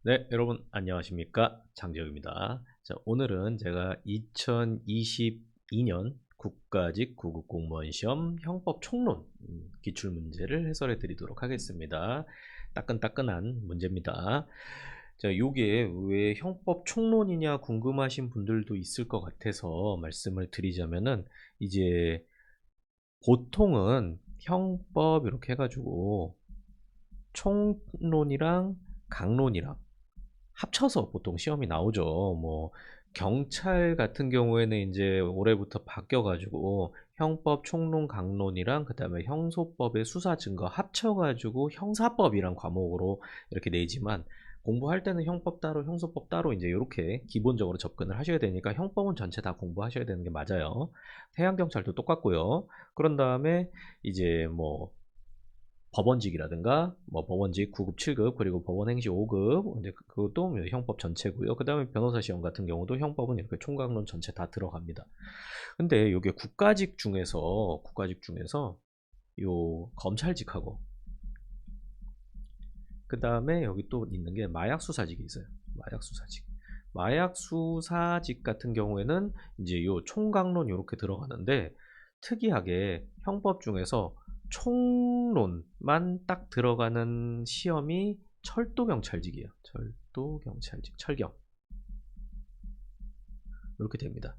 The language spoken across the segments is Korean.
네, 여러분 안녕하십니까? 장재욱입니다. 자, 오늘은 제가 2022년 국가직 9급 공무원 시험 형법 총론 기출 문제를 해설해 드리도록 하겠습니다. 따끈따끈한 문제입니다. 자, 요게 왜 형법 총론이냐 궁금하신 분들도 있을 것 같아서 말씀을 드리자면은 이제 보통은 형법 이렇게 해가지고 총론이랑 강론이랑 합쳐서 보통 시험이 나오죠. 뭐 경찰 같은 경우에는 이제 올해부터 바뀌어가지고 형법 총론 강론이랑 그다음에 형소법의 수사 증거 합쳐가지고 형사법이란 과목으로 이렇게 내지만 공부할 때는 형법 따로 형소법 따로 이제 이렇게 기본적으로 접근을 하셔야 되니까 형법은 전체 다 공부하셔야 되는 게 맞아요. 해양경찰도 똑같고요. 그런 다음에 이제 뭐 법원직이라든가 뭐 법원직 9급, 7급 그리고 법원행시 5급 이제 그것도 형법 전체고요. 그 다음에 변호사 시험 같은 경우도 형법은 이렇게 총각론 전체 다 들어갑니다. 근데 이게 국가직 중에서 요 검찰직하고 그 다음에 여기 또 있는 게 마약수사직이 있어요. 마약수사직. 마약수사직 같은 경우에는 이제 요 총각론 이렇게 들어가는데 특이하게 형법 중에서 총론만 딱 들어가는 시험이 철도경찰직이에요. 철도경찰직, 철경. 이렇게 됩니다.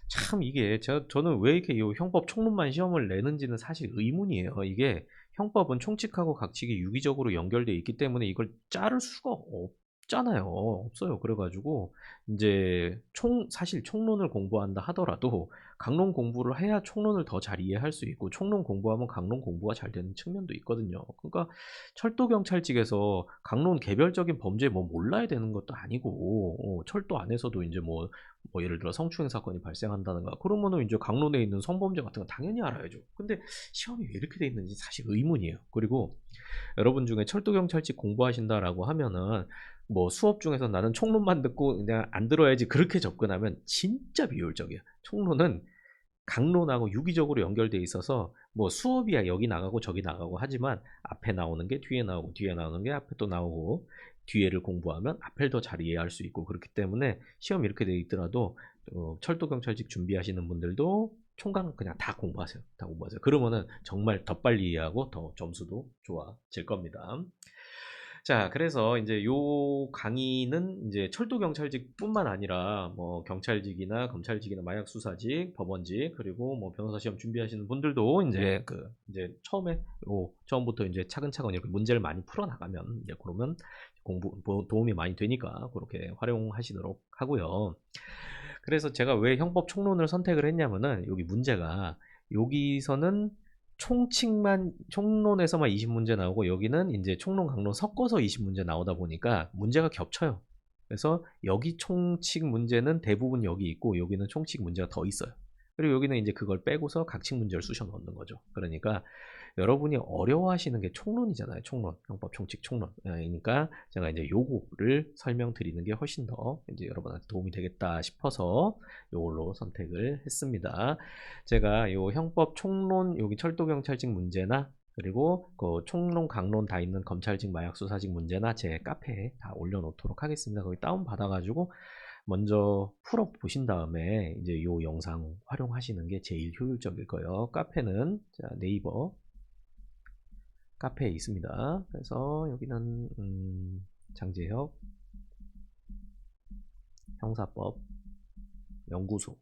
참 이게 저는 왜 이렇게 이 형법 총론만 시험을 내는지는 사실 의문이에요. 이게 형법은 총칙하고 각칙이 유기적으로 연결되어 있기 때문에 이걸 자를 수가 없잖아요. 없어요. 그래가지고 이제 사실 총론을 공부한다 하더라도 강론 공부를 해야 총론을 더 잘 이해할 수 있고 총론 공부하면 강론 공부가 잘 되는 측면도 있거든요. 그러니까 철도경찰직에서 강론 개별적인 범죄 뭐 몰라야 되는 것도 아니고 철도 안에서도 이제 뭐 예를 들어 성추행 사건이 발생한다든가 그러면은 이제 강론에 있는 성범죄 같은 건 당연히 알아야죠. 근데 시험이 왜 이렇게 돼 있는지 사실 의문이에요. 그리고 여러분 중에 철도경찰직 공부하신다라고 하면은 뭐 수업 중에서 나는 총론만 듣고 그냥 안 들어야지 그렇게 접근하면 진짜 비효율적이에요. 총론은 강론하고 유기적으로 연결돼 있어서 뭐 수업이야 여기 나가고 저기 나가고 하지만 앞에 나오는 게 뒤에 나오고 뒤에 나오는 게 앞에 또 나오고 뒤에를 공부하면 앞을 더 잘 이해할 수 있고 그렇기 때문에 시험 이렇게 돼 있더라도 철도경찰직 준비하시는 분들도 총각 그냥 다 공부하세요. 다 공부하세요. 그러면은 정말 더 빨리 이해하고 더 점수도 좋아질 겁니다. 자, 그래서 이제 요 강의는 이제 철도경찰직뿐만 아니라 뭐 경찰직이나 검찰직이나 마약수사직, 법원직, 그리고 뭐 변호사 시험 준비하시는 분들도 이제 처음부터 이제 차근차근 이렇게 문제를 많이 풀어나가면 이제 그러면 도움이 많이 되니까 그렇게 활용하시도록 하고요. 그래서 제가 왜 형법 총론을 선택을 했냐면은 여기 문제가 여기서는 총론에서만 20문제 나오고 여기는 이제 총론 강론 섞어서 20문제 나오다 보니까 문제가 겹쳐요. 그래서 여기 총칙 문제는 대부분 여기 있고 여기는 총칙 문제가 더 있어요. 그리고 여기는 이제 그걸 빼고서 각칙 문제를 쑤셔 넣는 거죠. 그러니까 여러분이 어려워하시는 게 총론이잖아요. 총론, 형법 총칙 총론. 그러니까 제가 이제 요거를 설명드리는 게 훨씬 더 이제 여러분한테 도움이 되겠다 싶어서 요걸로 선택을 했습니다. 제가 요 형법 총론 여기 철도경찰직 문제나 그리고 그 총론 강론 다 있는 검찰직 마약수사직 문제나 제 카페에 다 올려놓도록 하겠습니다. 거기 다운 받아가지고 먼저 풀어 보신 다음에 이제 요 영상 활용하시는 게 제일 효율적일 거예요. 카페는 네이버 카페에 있습니다. 그래서 여기는 장재혁 형사법 연구소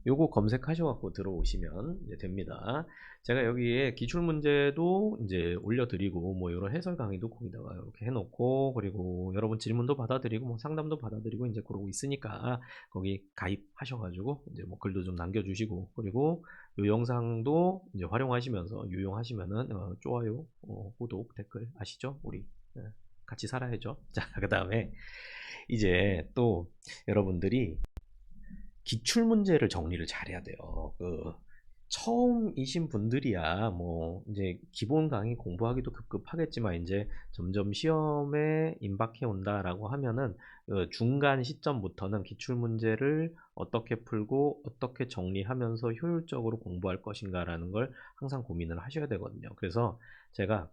요거 검색하셔갖고 들어오시면 이제 됩니다. 제가 여기에 기출문제도 이제 올려드리고, 뭐, 이런 해설 강의도 거기다가 이렇게 해놓고, 그리고 여러분 질문도 받아드리고, 뭐, 상담도 받아드리고, 이제 그러고 있으니까, 거기 가입하셔가지고, 이제 뭐, 글도 좀 남겨주시고, 그리고 요 영상도 이제 활용하시면서, 유용하시면은, 좋아요, 구독, 댓글 아시죠? 우리, 같이 살아야죠. 자, 그 다음에, 이제 또 여러분들이 기출 문제를 정리를 잘해야 돼요. 처음이신 분들이야 뭐 이제 기본 강의 공부하기도 급급하겠지만 이제 점점 시험에 임박해 온다라고 하면은 중간 시점부터는 기출 문제를 어떻게 풀고 어떻게 정리하면서 효율적으로 공부할 것인가라는 걸 항상 고민을 하셔야 되거든요. 그래서 제가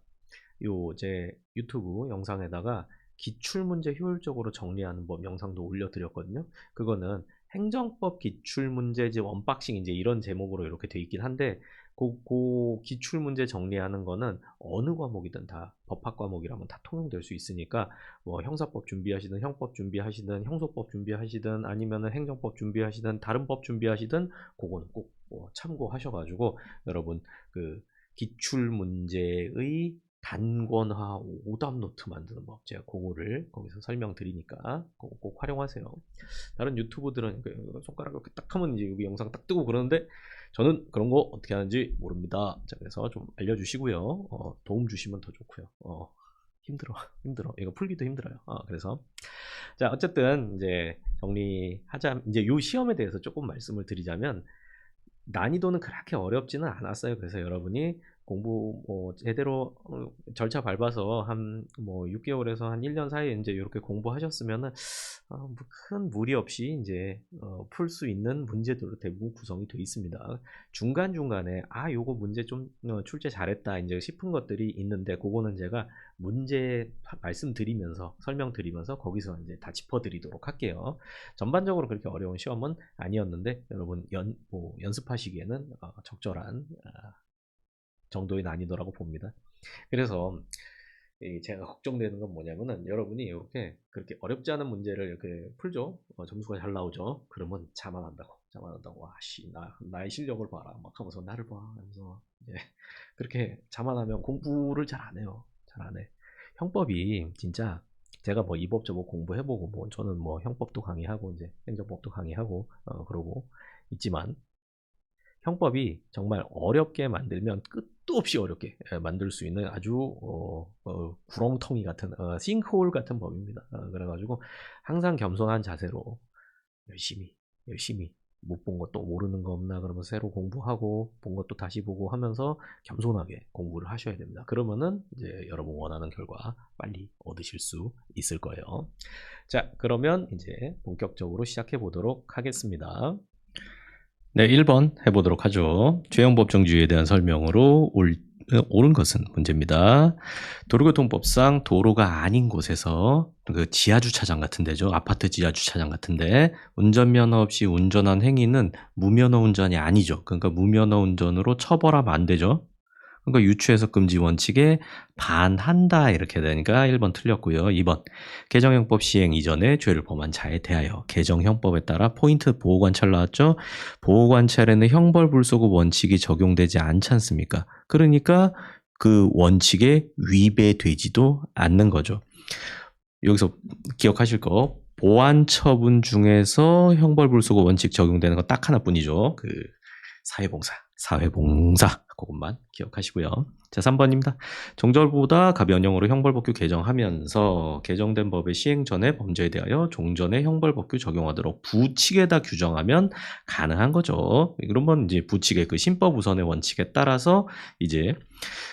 제 유튜브 영상에다가 기출문제 효율적으로 정리하는 법 영상도 올려드렸거든요. 그거는 행정법 기출문제집 언박싱 이제 이런 제목으로 이렇게 돼 있긴 한데 그 기출문제 정리하는 거는 어느 과목이든 다 법학 과목이라면 다 통용될 수 있으니까 뭐 형사법 준비하시든 형법 준비하시든 형소법 준비하시든 아니면은 행정법 준비하시든 다른 법 준비하시든 그거는 꼭 뭐 참고하셔가지고 여러분 그 기출문제의 단권화 오답 노트 만드는 법 제가 그거를 거기서 설명드리니까 그거 꼭 활용하세요. 다른 유튜브들은 손가락을 딱 하면 이제 여기 영상 딱 뜨고 그러는데 저는 그런 거 어떻게 하는지 모릅니다. 자, 그래서 좀 알려주시고요. 도움 주시면 더 좋고요. 힘들어. 이거 풀기도 힘들어요. 그래서 자, 어쨌든 이제 정리하자. 이제 요 시험에 대해서 조금 말씀을 드리자면 난이도는 그렇게 어렵지는 않았어요. 그래서 여러분이 공부 뭐 제대로 절차 밟아서 한 뭐 6개월에서 한 1년 사이에 이제 이렇게 공부하셨으면은 뭐 큰 무리 없이 이제 풀 수 있는 문제들로 대부분 구성이 되어 있습니다. 중간중간에 요거 문제 좀 출제 잘했다 이제 싶은 것들이 있는데 그거는 제가 문제 말씀드리면서 설명드리면서 거기서 이제 다 짚어드리도록 할게요. 전반적으로 그렇게 어려운 시험은 아니었는데 여러분 연습하시기에는 적절한 정도의 난이도라고 봅니다. 그래서 제가 걱정되는 건 뭐냐면은 여러분이 이렇게 그렇게 어렵지 않은 문제를 이렇게 풀죠. 점수가 잘 나오죠. 그러면 자만한다고. 와씨 나의 실력을 봐라 막 하면서 나를 봐 하면서 그렇게 자만하면 공부를 잘 안 해요. 잘 안 해. 형법이 진짜 제가 뭐 이 법 저 법 공부해보고 뭐 저는 뭐 형법도 강의하고 이제 행정법도 강의하고 그러고 있지만 형법이 정말 어렵게 만들면 끝도 없이 어렵게 만들 수 있는 아주 구렁텅이 같은 싱크홀 같은 법입니다. 그래가지고 항상 겸손한 자세로 열심히 못 본 것도 모르는 거 없나 그러면서 새로 공부하고 본 것도 다시 보고 하면서 겸손하게 공부를 하셔야 됩니다. 그러면은 이제 여러분 원하는 결과 빨리 얻으실 수 있을 거예요. 자, 그러면 이제 본격적으로 시작해 보도록 하겠습니다. 네, 1번 해보도록 하죠. 죄형법정주의에 대한 설명으로 옳은 것은 문제입니다. 도로교통법상 도로가 아닌 곳에서 그 지하주차장 같은 데죠. 아파트 지하주차장 같은데 운전면허 없이 운전한 행위는 무면허 운전이 아니죠. 그러니까 무면허 운전으로 처벌하면 안 되죠. 그러니까 유추해석 금지 원칙에 반한다 이렇게 되니까 1번 틀렸고요. 2번 개정형법 시행 이전에 죄를 범한 자에 대하여 개정형법에 따라 포인트 보호관찰 나왔죠. 보호관찰에는 형벌불소급 원칙이 적용되지 않지 않습니까? 그러니까 그 원칙에 위배되지도 않는 거죠. 여기서 기억하실 거 보완처분 중에서 형벌불소급 원칙 적용되는 거 딱 하나뿐이죠. 그 사회봉사 그것만 기억하시고요. 자, 3번입니다. 종절보다 가변형으로 형벌법규 개정하면서 개정된 법의 시행 전에 범죄에 대하여 종전의 형벌법규 적용하도록 부칙에다 규정하면 가능한 거죠. 그러면 이제 부칙의 그 신법 우선의 원칙에 따라서 이제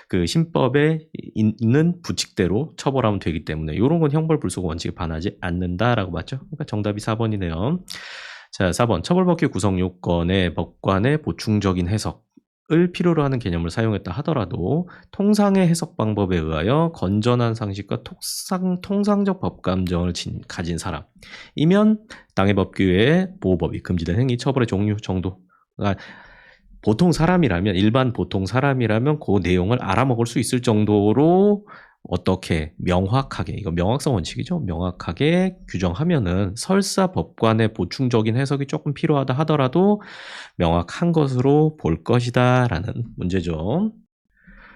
그 신법에 있는 부칙대로 처벌하면 되기 때문에 이런 건 형벌불소급 원칙에 반하지 않는다라고 맞죠? 그러니까 정답이 4번이네요. 자, 4번 처벌법규 구성 요건에 법관의 보충적인 해석을 필요로 하는 개념을 사용했다 하더라도 통상의 해석 방법에 의하여 건전한 상식과 통상적 법감정을 가진 사람이면 당해 법규에 보호법이 금지된 행위 처벌의 종류 정도 보통 사람이라면 일반 보통 사람이라면 그 내용을 알아먹을 수 있을 정도로 어떻게 명확하게 이거 명확성 원칙이죠. 명확하게 규정하면은 설사 법관의 보충적인 해석이 조금 필요하다 하더라도 명확한 것으로 볼 것이다 라는 문제죠.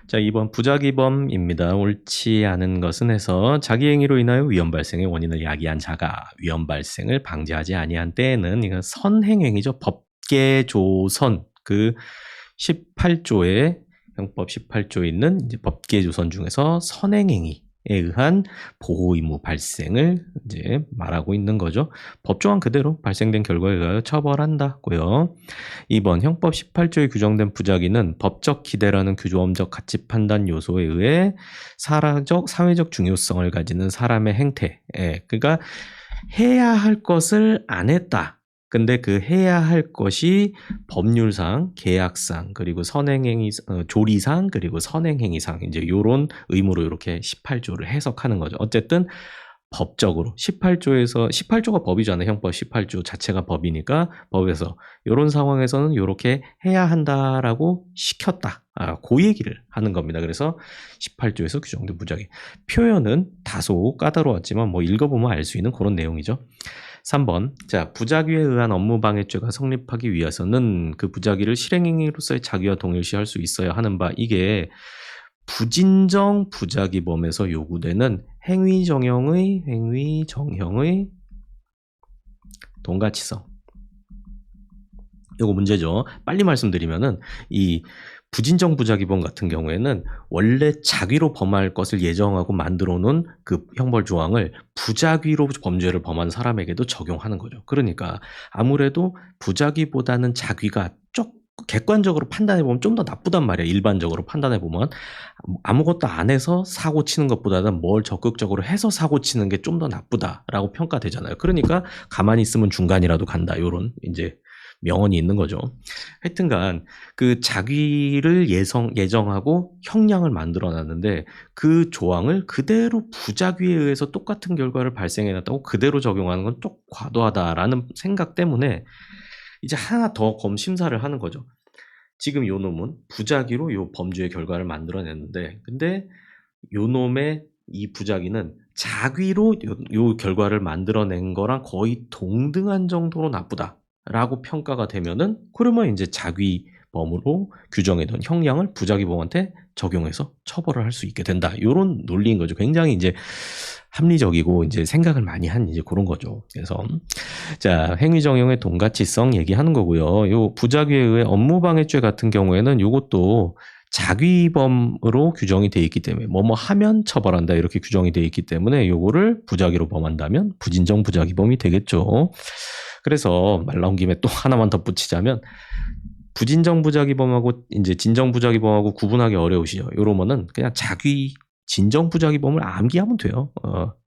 자, 2번 부작위범입니다. 옳지 않은 것은 해서 자기 행위로 인하여 위험 발생의 원인을 야기한 자가 위험 발생을 방지하지 아니한 때에는 이건 선행행위죠. 법계조선 그 18조에 형법 18조에 있는 이제 법계조선 중에서 선행행위에 의한 보호 의무 발생을 이제 말하고 있는 거죠. 법조항 그대로 발생된 결과에 의하여 처벌한다고요. 2번 형법 18조에 규정된 부작위는 법적 기대라는 규범적 가치 판단 요소에 의해 사회적 중요성을 가지는 사람의 행태, 그러니까 해야 할 것을 안 했다. 근데 그 해야 할 것이 법률상, 계약상, 그리고 선행행위, 조리상, 그리고 선행행위상 이제 요런 의무로 이렇게 18조를 해석하는 거죠. 어쨌든 법적으로 18조가 법이잖아요. 형법 18조 자체가 법이니까 법에서 이런 상황에서는 이렇게 해야 한다라고 시켰다. 그 얘기를 하는 겁니다. 그래서 18조에서 규정된 부작위. 표현은 다소 까다로웠지만 뭐 읽어보면 알 수 있는 그런 내용이죠. 3번. 자, 부작위에 의한 업무방해죄가 성립하기 위해서는 그 부작위를 실행행위로서의 자기와 동일시할 수 있어야 하는 바, 이게 부진정 부작위범에서 요구되는 행위정형의 동가치성. 요거 문제죠. 빨리 말씀드리면은 이 부진정 부작위범 같은 경우에는 원래 작위로 범할 것을 예정하고 만들어 놓은 그 형벌 조항을 부작위로 범죄를 범한 사람에게도 적용하는 거죠. 그러니까 아무래도 부작위보다는 작위가 객관적으로 판단해 보면 좀 더 나쁘단 말이야. 일반적으로 판단해 보면 아무것도 안 해서 사고 치는 것보다는 뭘 적극적으로 해서 사고 치는 게 좀 더 나쁘다라고 평가되잖아요. 그러니까 가만히 있으면 중간이라도 간다. 요런 이제 명언이 있는 거죠. 하여튼간 그 작위를 예정하고 형량을 만들어 놨는데 그 조항을 그대로 부작위에 의해서 똑같은 결과를 발생해 놨다고 그대로 적용하는 건 좀 과도하다라는 생각 때문에 이제 하나 더 검심사를 하는 거죠. 지금 요 놈은 부작위로 요 범죄의 결과를 만들어냈는데, 근데 요 놈의 이 부작위는 작위로 요 결과를 만들어낸 거랑 거의 동등한 정도로 나쁘다라고 평가가 되면은, 그러면 이제 작위범으로 규정해둔 형량을 부작위범한테 적용해서 처벌을 할 수 있게 된다. 요런 논리인 거죠. 굉장히 이제 합리적이고 이제 생각을 많이 한 이제 그런 거죠. 그래서 자, 행위정형의 동가치성 얘기하는 거고요. 요 부작위에 의해 업무방해죄 같은 경우에는 요것도 작위범으로 규정이 돼 있기 때문에 뭐뭐 하면 처벌한다 이렇게 규정이 돼 있기 때문에 요거를 부작위로 범한다면 부진정 부작위범이 되겠죠. 그래서 말 나온 김에 또 하나만 덧붙이자면 부진정 부작위범하고 이제 진정 부작위범하고 구분하기 어려우시죠. 요러면은 그냥 진정 부작위범을 암기하면 돼요.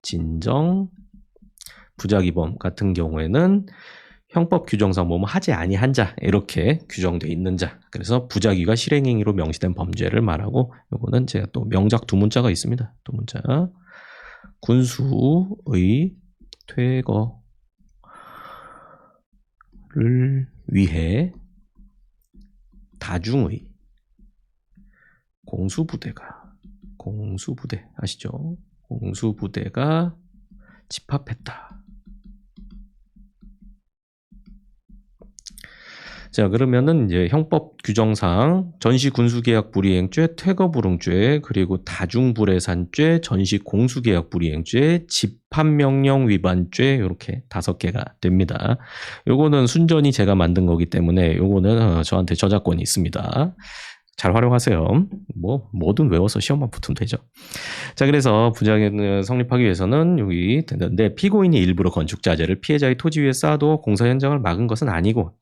진정 부작위범 같은 경우에는 형법 규정상 뭐뭐 하지 아니한 자 이렇게 규정돼 있는 자. 그래서 부작위가 실행행위로 명시된 범죄를 말하고, 요거는 제가 또 명작 두 문자가 있습니다. 두 문자. 군수의 퇴거를 위해 다중의 공수부대 아시죠? 공수부대가 집합했다. 자, 그러면은 이제 형법 규정상 전시 군수계약 불이행죄, 퇴거불응죄, 그리고 다중불해산죄, 전시 공수계약 불이행죄, 집합명령 위반죄 이렇게 5개가 됩니다. 요거는 순전히 제가 만든 거기 때문에 요거는 저한테 저작권이 있습니다. 잘 활용하세요. 뭐든 외워서 시험만 붙으면 되죠. 자, 그래서 부작위를 성립하기 위해서는 여기 내 피고인이 일부러 건축자재를 피해자의 토지 위에 쌓아도 공사 현장을 막은 것은 아니고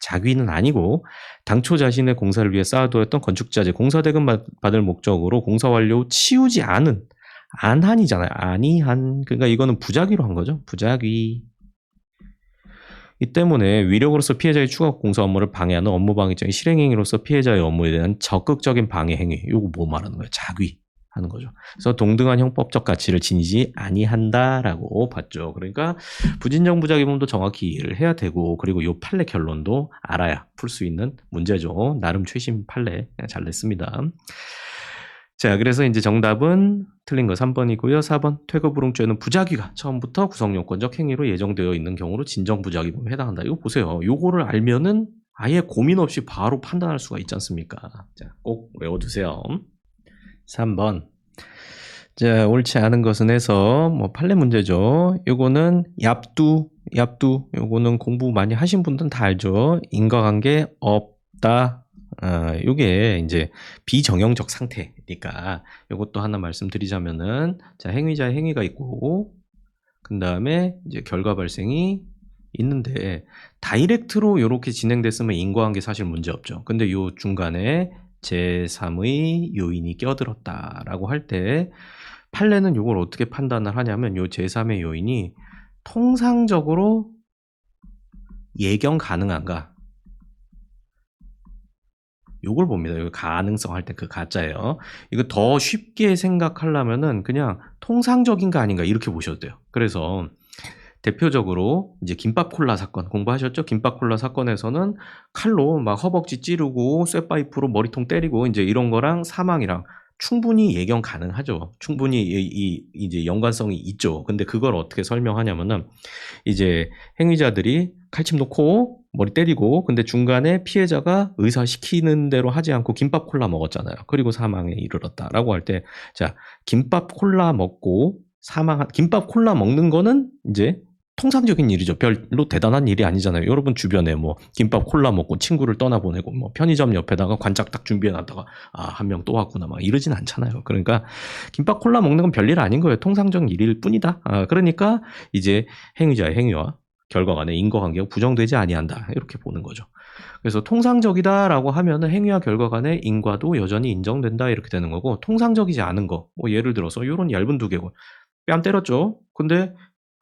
작위는 아니고 당초 자신의 공사를 위해 쌓아두었던 건축자재 공사 대금 받을 목적으로 공사 완료 후 치우지 않은 안한이잖아요. 아니한. 그러니까 이거는 부작위로 한 거죠. 부작위. 이 때문에 위력으로서 피해자의 추가 공사 업무를 방해하는 업무방해죄의 실행행위로서 피해자의 업무에 대한 적극적인 방해 행위. 이거 뭐 말하는 거예요? 작위 하는 거죠. 그래서 동등한 형법적 가치를 지니지 아니한다라고 봤죠. 그러니까 부진정 부작위범도 정확히 이해를 해야 되고, 그리고 요 판례 결론도 알아야 풀 수 있는 문제죠. 나름 최신 판례 잘 냈습니다. 자, 그래서 이제 정답은 틀린 거 3번이고요. 4번 퇴거불응죄는 부작위가 처음부터 구성요건적 행위로 예정되어 있는 경우로 진정부작위범에 해당한다. 이거 보세요. 요거를 알면은 아예 고민 없이 바로 판단할 수가 있지 않습니까? 자, 꼭 외워두세요. 3번. 자, 옳지 않은 것은 해서 판례 문제죠. 요거는 얍두. 요거는 공부 많이 하신 분들은 다 알죠. 인과관계 없다. 요게 이제 비정형적 상태니까 요것도 하나 말씀드리자면은, 자, 행위자의 행위가 있고, 그 다음에 이제 결과 발생이 있는데, 다이렉트로 요렇게 진행됐으면 인과관계 사실 문제 없죠. 근데 요 중간에 제3의 요인이 껴들었다라고 할 때, 판례는 요걸 어떻게 판단을 하냐면, 요 제3의 요인이 통상적으로 예견 가능한가? 요걸 봅니다. 요 가능성 할 때 그 가짜예요. 이거 더 쉽게 생각하려면은 그냥 통상적인가 아닌가 이렇게 보셔도 돼요. 그래서 대표적으로 이제 김밥 콜라 사건 공부하셨죠? 김밥 콜라 사건에서는 칼로 막 허벅지 찌르고 쇠파이프로 머리통 때리고 이제 이런 거랑 사망이랑 충분히 예견 가능하죠. 충분히 이제 연관성이 있죠. 근데 그걸 어떻게 설명하냐면은 이제 행위자들이 칼침 놓고 머리 때리고 근데 중간에 피해자가 의사 시키는 대로 하지 않고 김밥 콜라 먹었잖아요. 그리고 사망에 이르렀다라고 할 때 자, 김밥 콜라 먹고 김밥 콜라 먹는 거는 이제 통상적인 일이죠. 별로 대단한 일이 아니잖아요. 여러분 주변에 뭐 김밥 콜라 먹고 친구를 떠나보내고 뭐 편의점 옆에다가 관짝 딱 준비해놨다가 한 명 또 왔구나 막 이러진 않잖아요. 그러니까 김밥 콜라 먹는 건 별일 아닌 거예요. 통상적인 일일 뿐이다. 그러니까 이제 행위자의 행위와 결과 간의 인과관계가 부정되지 아니한다. 이렇게 보는 거죠. 그래서 통상적이다라고 하면은 행위와 결과 간의 인과도 여전히 인정된다 이렇게 되는 거고 통상적이지 않은 거, 뭐 예를 들어서 이런 얇은 두개골 뺨 때렸죠. 근데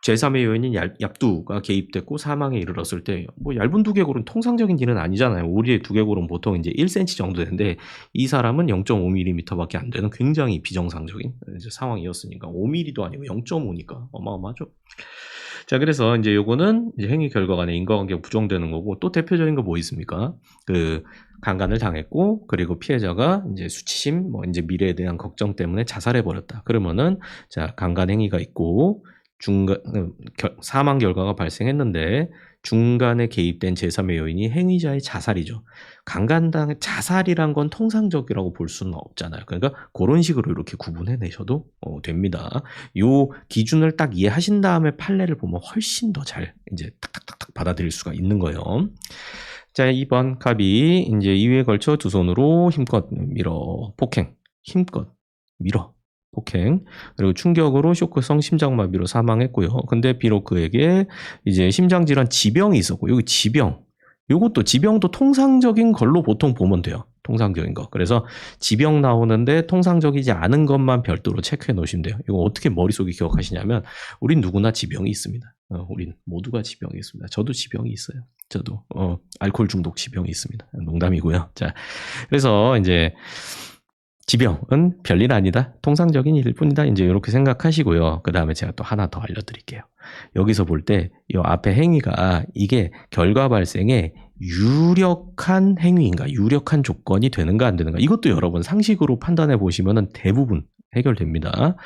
제3의 요인인 얍두가 개입됐고 사망에 이르렀을 때 뭐 얇은 두개골은 통상적인 일은 아니잖아요. 우리의 두개골은 보통 이제 1cm 정도 되는데 이 사람은 0.5mm밖에 안 되는 굉장히 비정상적인 이제 상황이었으니까 5mm도 아니고 0.5니까 어마어마하죠. 자, 그래서 이제 요거는 이제 행위 결과 간의 인과관계가 부정되는 거고 또 대표적인 거 뭐 있습니까? 그 강간을 당했고 그리고 피해자가 이제 수치심 뭐 이제 미래에 대한 걱정 때문에 자살해 버렸다. 그러면은 자, 강간 행위가 있고 사망 결과가 발생했는데 중간에 개입된 제3의 요인이 행위자의 자살이죠. 자살이란 건 통상적이라고 볼 수는 없잖아요. 그러니까 그런 식으로 이렇게 구분해내셔도 됩니다. 요 기준을 딱 이해하신 다음에 판례를 보면 훨씬 더 잘 이제 탁탁탁탁 받아들일 수가 있는 거예요. 자, 2번 갑이 이제 2회에 걸쳐 두 손으로 힘껏 밀어 폭행, 힘껏 밀어 폭행, 그리고 충격으로 쇼크성 심장마비로 사망했고요. 근데 비록 그에게 이제 심장질환 지병이 있었고, 여기 요것도 지병도 통상적인 걸로 보통 보면 돼요. 통상적인 거. 그래서 지병 나오는데 통상적이지 않은 것만 별도로 체크해 놓으시면 돼요. 이거 어떻게 머릿속에 기억하시냐면, 우린 누구나 지병이 있습니다. 우린 모두가 지병이 있습니다. 저도 지병이 있어요. 저도, 알코올 중독 지병이 있습니다. 농담이고요. 자, 그래서 이제, 지병은 별일 아니다. 통상적인 일일 뿐이다. 이제 이렇게 생각하시고요. 그 다음에 제가 또 하나 더 알려드릴게요. 여기서 볼 때 이 앞에 행위가 이게 결과 발생에 유력한 행위인가, 유력한 조건이 되는가 안 되는가. 이것도 여러분 상식으로 판단해 보시면 대부분 해결됩니다.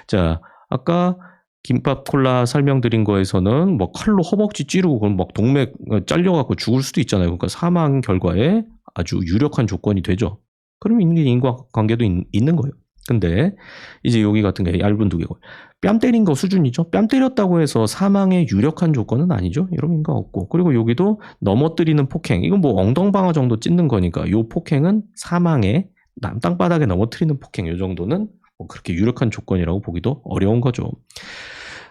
자, 아까 김밥 콜라 설명드린 거에서는 뭐 칼로 허벅지 찌르고 그럼 막 동맥 잘려갖고 죽을 수도 있잖아요. 그러니까 사망 결과에 아주 유력한 조건이 되죠. 그럼 인과관계도 있는 거예요. 근데 이제 여기 같은 게 얇은 두개골. 뺨 때린 거 수준이죠. 뺨 때렸다고 해서 사망의 유력한 조건은 아니죠. 이런 인과 없고. 그리고 여기도 넘어뜨리는 폭행. 이건 뭐 엉덩방아 정도 찢는 거니까 요 폭행은 사망에 땅바닥에 넘어뜨리는 폭행 요 정도는 뭐 그렇게 유력한 조건이라고 보기도 어려운 거죠.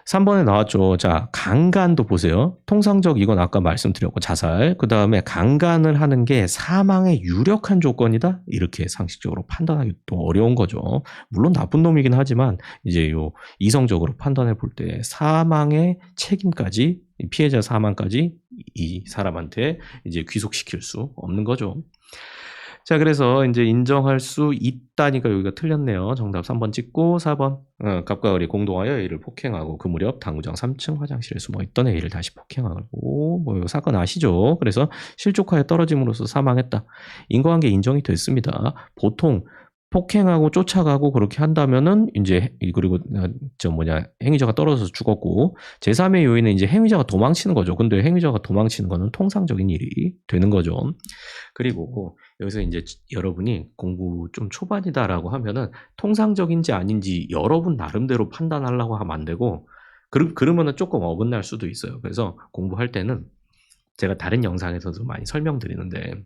3번에 나왔죠. 자, 강간도 보세요. 통상적 이건 아까 말씀드렸고 자살. 그 다음에 강간을 하는 게 사망의 유력한 조건이다. 이렇게 상식적으로 판단하기 또 어려운 거죠. 물론 나쁜 놈이긴 하지만 이제 요 이성적으로 판단해 볼 때 사망의 책임까지 피해자 사망까지 이 사람한테 이제 귀속시킬 수 없는 거죠. 자, 그래서 이제 인정할 수 있다니까 여기가 틀렸네요. 정답 3번 찍고 4번. 갑과 을이 공동하여 A를 폭행하고 그 무렵 당구장 3층 화장실에 숨어있던 A를 다시 폭행하고 뭐 사건 아시죠? 그래서 실족하여 떨어짐으로써 사망했다. 인과관계 인정이 됐습니다. 보통 폭행하고 쫓아가고 그렇게 한다면은 이제 그리고 행위자가 떨어져서 죽었고 제3의 요인은 이제 행위자가 도망치는 거죠. 근데 행위자가 도망치는 거는 통상적인 일이 되는 거죠. 그리고 여기서 이제 여러분이 공부 좀 초반이다라고 하면은 통상적인지 아닌지 여러분 나름대로 판단하려고 하면 안 되고 그러면은 조금 어긋날 수도 있어요. 그래서 공부할 때는 제가 다른 영상에서도 많이 설명드렸는데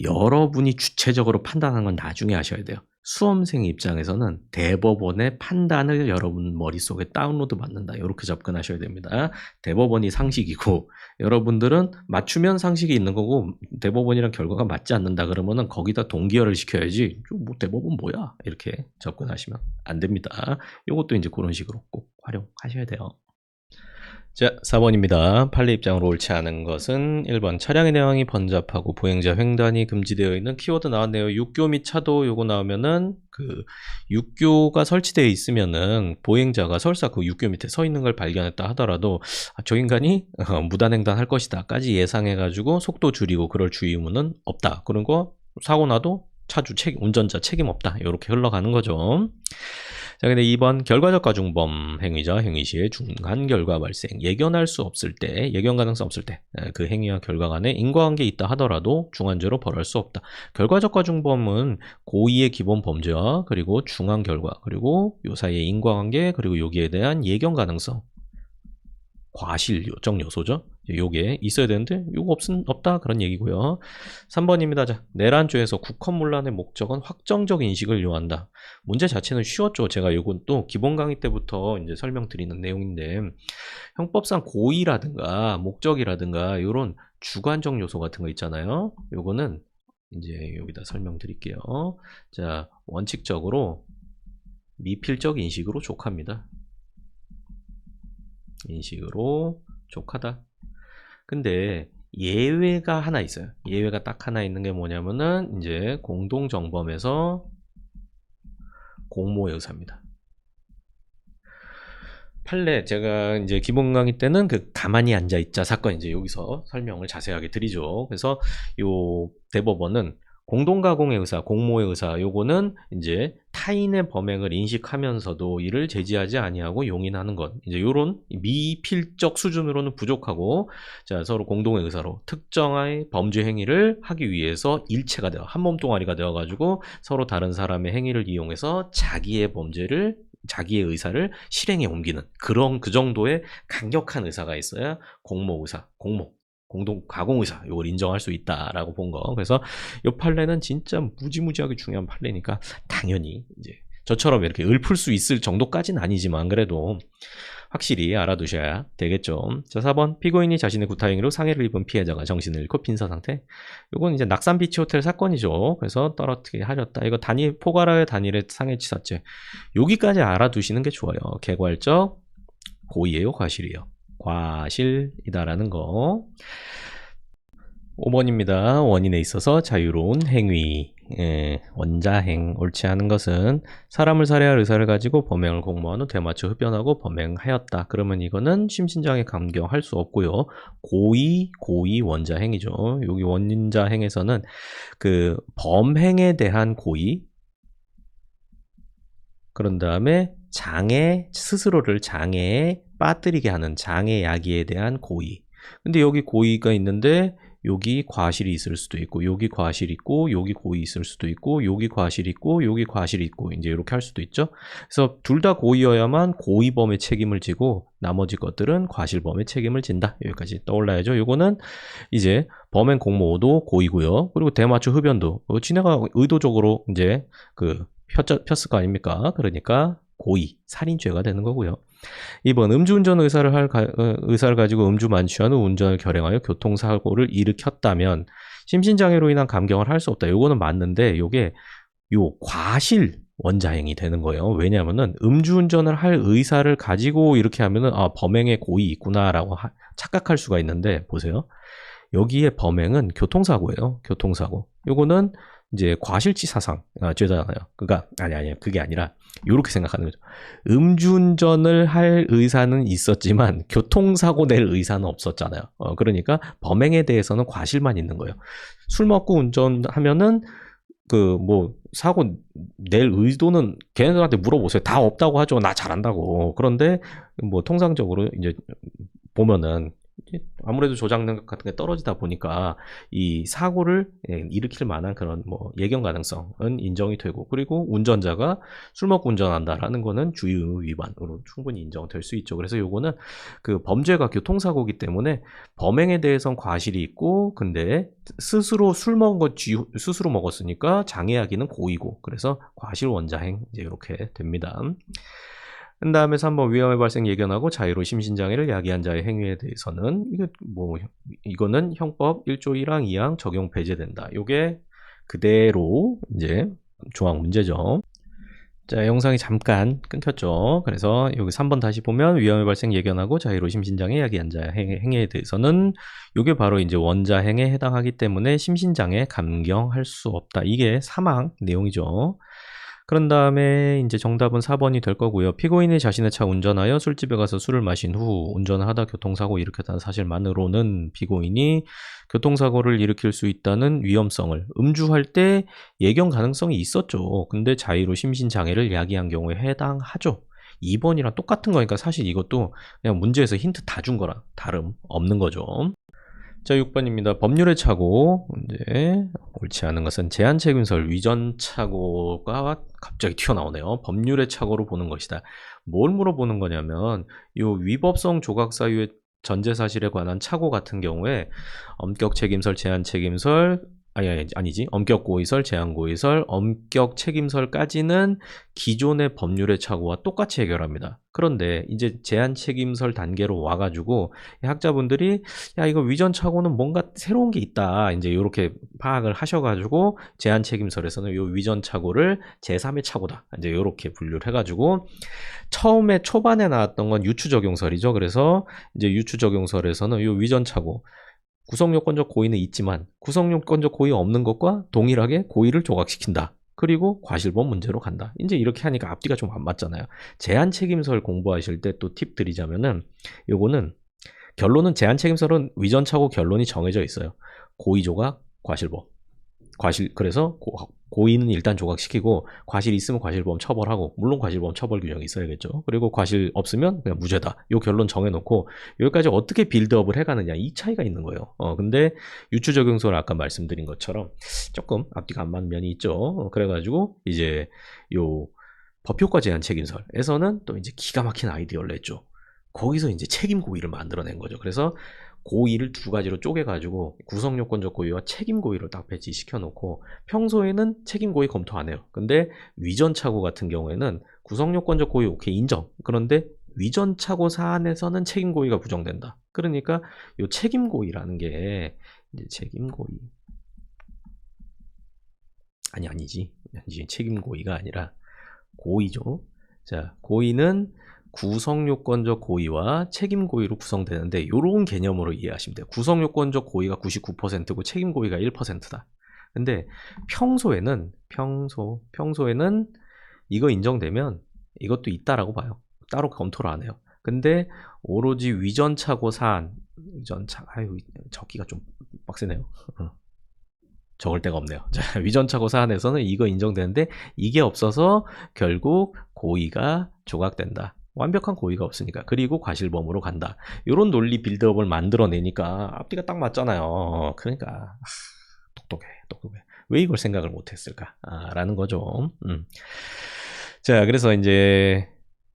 여러분이 주체적으로 판단하는 건 나중에 하셔야 돼요. 수험생 입장에서는 대법원의 판단을 여러분 머릿속에 다운로드 받는다. 이렇게 접근하셔야 됩니다. 대법원이 상식이고 여러분들은 맞추면 상식이 있는 거고 대법원이랑 결과가 맞지 않는다 그러면은 거기다 동기화를 시켜야지 뭐 대법원 뭐야 이렇게 접근하시면 안 됩니다. 이것도 이제 그런 식으로 꼭 활용하셔야 돼요. 자, 4번입니다. 판례 입장으로 옳지 않은 것은 1번 차량의 내항이 번잡하고 보행자 횡단이 금지되어 있는 키워드 나왔네요. 육교 및 차도 요거 나오면은 그 육교가 설치되어 있으면은 보행자가 설사 그 육교 밑에 서 있는 걸 발견했다 하더라도 저 인간이 무단횡단 할 것이다까지 예상해가지고 속도 줄이고 그럴 주의 의무는 없다. 그런 거 사고 나도 차주 운전자 책임 없다. 이렇게 흘러가는 거죠. 자, 근데 2번 결과적 가중범 행위자 행위 시에 중한 결과 발생 예견할 수 없을 때 예견 가능성 없을 때 그 행위와 결과 간에 인과관계 있다 하더라도 중한죄로 벌할 수 없다. 결과적 가중범은 고의의 기본 범죄와 그리고 중한 결과 그리고 요 사이의 인과관계 그리고 여기에 대한 예견 가능성 과실적 요소죠. 요게 있어야 되는데 요거 없다 그런 얘기고요. 3번입니다. 자, 내란죄에서 국헌문란의 목적은 확정적 인식을 요한다. 문제 자체는 쉬웠죠. 제가 요건 또 기본 강의 때부터 이제 설명드리는 내용인데 형법상 고의라든가 목적이라든가 요런 주관적 요소 같은 거 있잖아요. 요거는 이제 여기다 설명드릴게요. 자, 원칙적으로 미필적 인식으로 족합니다. 인식으로 족하다. 근데 예외가 하나 있어요. 예외가 딱 하나 있는 게 뭐냐면은 이제 공동정범에서 공모의 의사입니다. 판례 제가 이제 기본 강의 때는 그 가만히 앉아 있자 사건 이제 여기서 설명을 자세하게 드리죠. 그래서 요 대법원은 공동가공의 의사, 공모의 의사 요거는 이제 타인의 범행을 인식하면서도 이를 제지하지 아니하고 용인하는 것. 이제 요런 미필적 수준으로는 부족하고 자, 서로 공동의 의사로 특정의 범죄 행위를 하기 위해서 일체가 되어 한 몸뚱아리가 되어 가지고 서로 다른 사람의 행위를 이용해서 자기의 범죄를 자기의 의사를 실행에 옮기는 그런 그 정도의 강력한 의사가 있어야 공모 의사, 공동 가공 의사 이걸 인정할 수 있다라고 본 거. 그래서 이 판례는 진짜 무지무지하게 중요한 판례니까 당연히 이제 저처럼 이렇게 읊을 수 있을 정도까지는 아니지만 그래도 확실히 알아두셔야 되겠죠. 자, 4번 피고인이 자신의 구타행위로 상해를 입은 피해자가 정신을 잃고 빈사 상태. 이건 이제 낙산 비치 호텔 사건이죠. 그래서 떨어뜨리게 하셨다. 이거 포괄하여 단일의 상해치사죄. 여기까지 알아두시는 게 좋아요. 개괄적 고의예요, 과실이에요. 과실이다라는 거. 5번입니다. 원인에 있어서 자유로운 행위. 원자행 옳지 않은 것은 사람을 살해할 의사를 가지고 범행을 공모한 후 되맞춰 흡연하고 범행하였다. 그러면 이거는 심신장애 감경할 수 없고요. 고의 원자행이죠. 여기 원자행에서는 그 범행에 대한 고의 그런 다음에 스스로를 장애에 빠뜨리게 하는 장애 야기에 대한 고의. 근데 여기 고의가 있는데 여기 과실이 있을 수도 있고 여기 과실 있고 여기 고의 있을 수도 있고 여기 과실 있고 여기 과실이 있고 이제 이렇게 할 수도 있죠. 그래서 둘 다 고의여야만 고의범의 책임을 지고 나머지 것들은 과실범의 책임을 진다. 여기까지 떠올라야죠. 요거는 이제 범행 공모도 고의고요. 그리고 대마초 흡연도 지네가 의도적으로 이제 그 폈을 거 아닙니까? 그러니까 고의, 살인죄가 되는 거고요. 2번 음주운전 의사를 가지고 음주 만취한 후 운전을 결행하여 교통사고를 일으켰다면 심신장애로 인한 감경을 할 수 없다. 요거는 맞는데 요게 과실 원자행이 되는 거예요. 왜냐하면은 음주운전을 할 의사를 가지고 이렇게 하면은 범행에 고의 있구나라고 착각할 수가 있는데 보세요. 여기에 범행은 교통사고예요. 교통사고. 요거는 이제 과실치사상 죄잖아요. 그러니까 아니 그게 아니라 이렇게 생각하는 거죠. 음주운전을 할 의사는 있었지만 교통사고 낼 의사는 없었잖아요. 그러니까 범행에 대해서는 과실만 있는 거예요. 술 먹고 운전하면은 사고 낼 의도는 걔네들한테 물어보세요. 다 없다고 하죠. 나 잘한다고. 그런데 통상적으로 이제 보면은 아무래도 조작 능력 같은 게 떨어지다 보니까 이 사고를 일으킬 만한 그런 예견 가능성은 인정이 되고 그리고 운전자가 술 먹고 운전한다라는 거는 주의의무 위반으로 충분히 인정될 수 있죠. 그래서 요거는 그 범죄가 교통사고이기 때문에 범행에 대해서는 과실이 있고 근데 스스로 술 먹은 거 스스로 먹었으니까 장애하기는 고의고 그래서 과실 원자행 이제 이렇게 됩니다. 그 다음에 3번 위험의 발생 예견하고 자유로 심신장애를 야기한 자의 행위에 대해서는 이거는 형법 1조 1항 2항 적용 배제된다. 요게 그대로 이제 조항 문제죠. 자, 영상이 잠깐 끊겼죠. 그래서 여기 3번 다시 보면 위험의 발생 예견하고 자의로 심신장애 야기한 자 행위에 대해서는 이게 바로 이제 원자행에 해당하기 때문에 심신장애 감경할 수 없다. 이게 사망 내용이죠. 그런 다음에 이제 정답은 4번이 될 거고요. 피고인이 자신의 차 운전하여 술집에 가서 술을 마신 후 운전을 하다 교통사고 일으켰다는 사실만으로는 피고인이 교통사고를 일으킬 수 있다는 위험성을 음주할 때 예견 가능성이 있었죠. 근데 자의로 심신장애를 야기한 경우에 해당하죠. 2번이랑 똑같은 거니까 사실 이것도 그냥 문제에서 힌트 다 준 거랑 다름 없는 거죠. 자, 6번입니다. 법률의 착오. 이제 옳지 않은 것은 제한책임설 위전 착오가 갑자기 튀어나오네요. 법률의 착오로 보는 것이다. 뭘 물어보는 거냐면 요 위법성 조각 사유의 전제 사실에 관한 착오 같은 경우에 엄격 책임설, 제한 책임설, 아니지. 엄격 고의설, 제한 고의설, 엄격 책임설까지는 기존의 법률의 착오와 똑같이 해결합니다. 그런데 이제 제한 책임설 단계로 와가지고 학자분들이 야, 이거 위전 착오는 뭔가 새로운 게 있다. 이제 이렇게 파악을 하셔가지고 제한 책임설에서는 이 위전 착오를 제3의 착오다. 이제 이렇게 분류를 해가지고 처음에 초반에 나왔던 건 유추적용설이죠. 그래서 이제 유추적용설에서는 이 위전 착오 구성요건적 고의는 있지만 구성요건적 고의 없는 것과 동일하게 고의를 조각시킨다. 그리고 과실범 문제로 간다. 이제 이렇게 하니까 앞뒤가 좀 안 맞잖아요. 제한 책임설 공부하실 때 또 팁 드리자면은 요거는 결론은 제한 책임설은 위전 착오 결론이 정해져 있어요. 고의 조각, 과실범. 그래서 고의는 일단 조각시키고 과실 있으면 과실범 처벌하고 물론 과실범 처벌 규정이 있어야겠죠. 그리고 과실 없으면 그냥 무죄다. 요 결론 정해놓고 여기까지 어떻게 빌드업을 해가느냐 이 차이가 있는 거예요. 근데 유추적용설 아까 말씀드린 것처럼 조금 앞뒤가 안 맞는 면이 있죠. 그래가지고 이제 요 법효과 제한 책임설에서는 또 이제 기가 막힌 아이디어를 냈죠. 거기서 이제 책임 고의를 만들어낸 거죠. 그래서 고의를 두 가지로 쪼개가지고 구성요건적 고의와 책임 고의를 딱 배치시켜 놓고 평소에는 책임 고의 검토 안 해요. 근데 위전 착오 같은 경우에는 구성요건적 고의 오케이 인정. 그런데 위전 착오 사안에서는 책임 고의가 부정된다. 그러니까 요 책임 고의라는 게 이제 책임 고의 아니지 책임 고의가 아니라 고의죠. 자, 고의는 구성요건적 고의와 책임 고의로 구성되는데 이런 개념으로 이해하시면 돼요. 구성요건적 고의가 99%고 책임 고의가 1%다. 근데 평소에는 이거 인정되면 이것도 있다라고 봐요. 따로 검토를 안 해요. 근데 오로지 위전착오 사안, 적기가 좀 빡세네요. 적을 데가 없네요. 자, 위전착오 사안에서는 이거 인정되는데 이게 없어서 결국 고의가 조각된다. 완벽한 고의가 없으니까. 그리고 과실범으로 간다. 이런 논리 빌드업을 만들어내니까 앞뒤가 딱 맞잖아요. 그러니까 똑똑해. 왜 이걸 생각을 못했을까? 라는 거죠. 자, 그래서 이제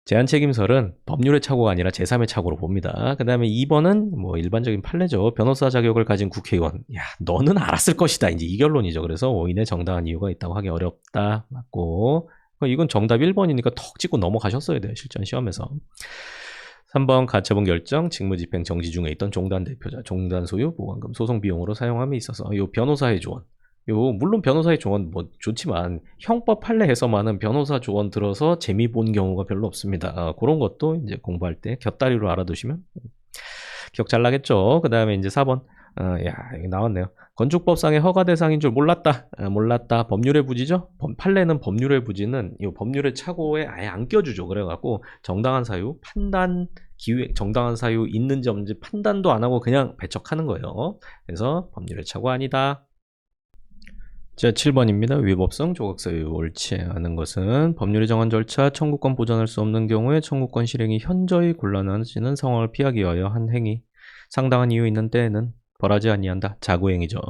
제한 책임설은 법률의 착오가 아니라 제3의 착오로 봅니다. 그 다음에 2번은 뭐 일반적인 판례죠. 변호사 자격을 가진 국회의원. 야, 너는 알았을 것이다. 이제 이 결론이죠. 그래서 오인의 정당한 이유가 있다고 하기 어렵다. 맞고. 이건 정답 1번이니까 턱 찍고 넘어가셨어야 돼요. 실전 시험에서. 3번 가처분 결정, 직무집행 정지 중에 있던 종단 대표자, 종단 소유, 보관금, 소송 비용으로 사용함에 있어서 이 변호사의 조언. 물론 변호사의 조언 뭐 좋지만 형법 판례에서만은 변호사 조언 들어서 재미 본 경우가 별로 없습니다. 그런 것도 이제 공부할 때 곁다리로 알아두시면 기억 잘 나겠죠. 그 다음에 이제 4번. 여기 나왔네요. 건축법상의 허가 대상인 줄 몰랐다. 법률의 부지죠. 판례는 법률의 부지는 이 법률의 착오에 아예 안 껴주죠. 그래갖고 정당한 사유, 판단 기획, 정당한 사유 있는지 없는지 판단도 안 하고 그냥 배척하는 거예요. 그래서 법률의 착오 아니다. 자, 7번입니다. 위법성 조각사유 옳지 않은 것은 법률이 정한 절차 청구권 보전할 수 없는 경우에 청구권 실행이 현저히 곤란해지는 상황을 피하기 위하여 한 행위. 상당한 이유 있는 때에는 벌하지 아니한다. 자구행위죠.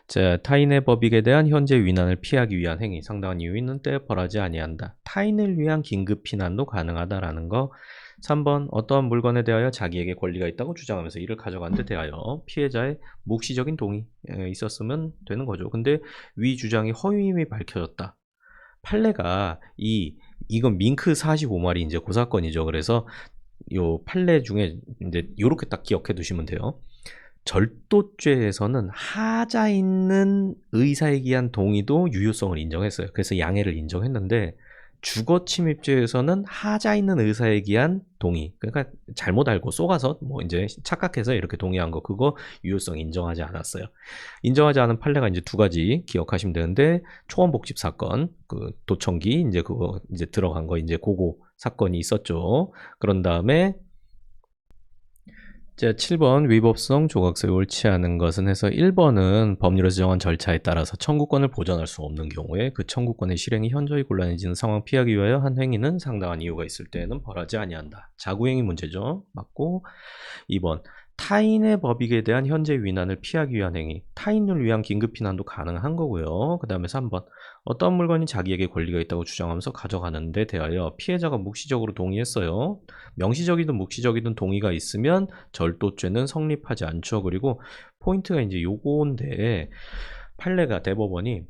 자, 타인의 법익에 대한 현재 위난을 피하기 위한 행위. 상당한 이유 있는 때에 벌하지 아니한다. 타인을 위한 긴급 피난도 가능하다라는 거. 3번 어떠한 물건에 대하여 자기에게 권리가 있다고 주장하면서 이를 가져간 데 대하여 피해자의 묵시적인 동의 있었으면 되는 거죠. 근데 위 주장이 허위임이 밝혀졌다. 판례가 이건 밍크 45마리 이제 그 사건이죠. 그래서 요 판례 중에 이제 요렇게 딱 기억해 두시면 돼요. 절도죄에서는 하자 있는 의사에 기한 동의도 유효성을 인정했어요. 그래서 양해를 인정했는데 주거 침입죄에서는 하자 있는 의사에 기한 동의. 그러니까 잘못 알고 쏘가서 뭐 이제 착각해서 이렇게 동의한 거 그거 유효성 인정하지 않았어요. 인정하지 않은 판례가 이제 두 가지 기억하시면 되는데 초원복집 사건, 그 도청기 이제 그거 이제 들어간 거 이제 그거 사건이 있었죠. 그런 다음에 자, 7번 위법성 조각소에 옳지 않은 것은 해서 1번은 법률에서 정한 절차에 따라서 청구권을 보전할 수 없는 경우에 그 청구권의 실행이 현저히 곤란해지는 상황 피하기 위하여 한 행위는 상당한 이유가 있을 때에는 벌하지 아니한다. 자구행위 문제죠. 맞고 2번 타인의 법익에 대한 현재 위난을 피하기 위한 행위, 타인을 위한 긴급 피난도 가능한 거고요. 그 다음에 3번 어떤 물건이 자기에게 권리가 있다고 주장하면서 가져가는 데 대하여 피해자가 묵시적으로 동의했어요. 명시적이든 묵시적이든 동의가 있으면 절도죄는 성립하지 않죠. 그리고 포인트가 이제 요건데 판례가 대법원이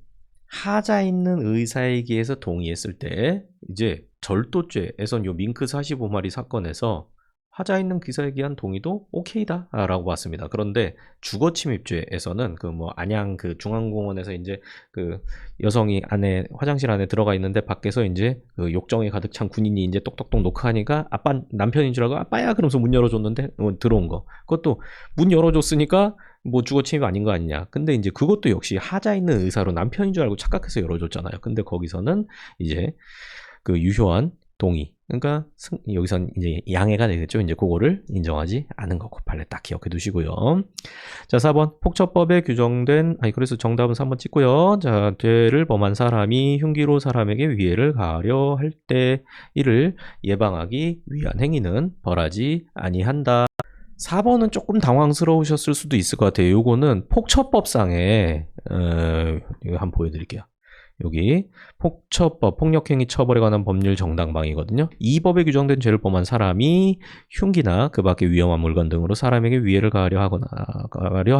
하자 있는 의사에게서 동의했을 때 이제 절도죄에선 요 밍크 45마리 사건에서 하자 있는 기사에 기한 동의도 오케이다 라고 봤습니다. 그런데 주거침입죄에서는 그 뭐 안양 그 중앙공원에서 이제 그 여성이 안에 화장실 안에 들어가 있는데 밖에서 이제 그 욕정에 가득 찬 군인이 이제 똑똑똑 녹화하니까 아빠 남편인 줄 알고 아빠야 그러면서 문 열어줬는데 들어온 거 그것도 문 열어줬으니까 뭐 주거침입 아닌 거 아니냐. 근데 이제 그것도 역시 하자 있는 의사로 남편인 줄 알고 착각해서 열어줬잖아요. 근데 거기서는 이제 그 유효한 동의. 그러니까 여기선 이제 양해가 되겠죠. 이제 그거를 인정하지 않은 거 판례 딱 기억해 두시고요. 자, 4번 폭처법에 규정된 그래서 정답은 3번 찍고요. 자, 죄를 범한 사람이 흉기로 사람에게 위해를 가하려 할 때 이를 예방하기 위한 행위는 벌하지 아니한다. 4번은 조금 당황스러우셨을 수도 있을 것 같아요. 요거는 폭처법상에 이거 한번 보여드릴게요. 여기 폭처법, 폭력행위 처벌에 관한 법률 정당방위거든요. 이 법에 규정된 죄를 범한 사람이 흉기나 그 밖의 위험한 물건 등으로 사람에게 위해를 가하려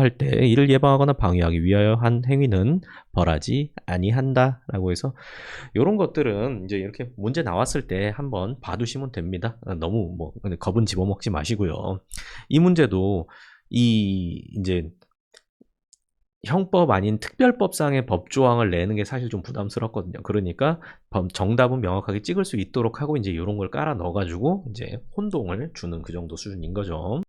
할 때 이를 예방하거나 방위하기 위하여 한 행위는 벌하지 아니한다 라고 해서 이런 것들은 이제 이렇게 문제 나왔을 때 한번 봐두시면 됩니다. 너무 뭐 겁은 집어먹지 마시고요. 이 문제도 이제 형법 아닌 특별법상의 법조항을 내는 게 사실 좀 부담스럽거든요. 그러니까 정답은 명확하게 찍을 수 있도록 하고 이제 이런 걸 깔아 넣어가지고 이제 혼동을 주는 그 정도 수준인 거죠.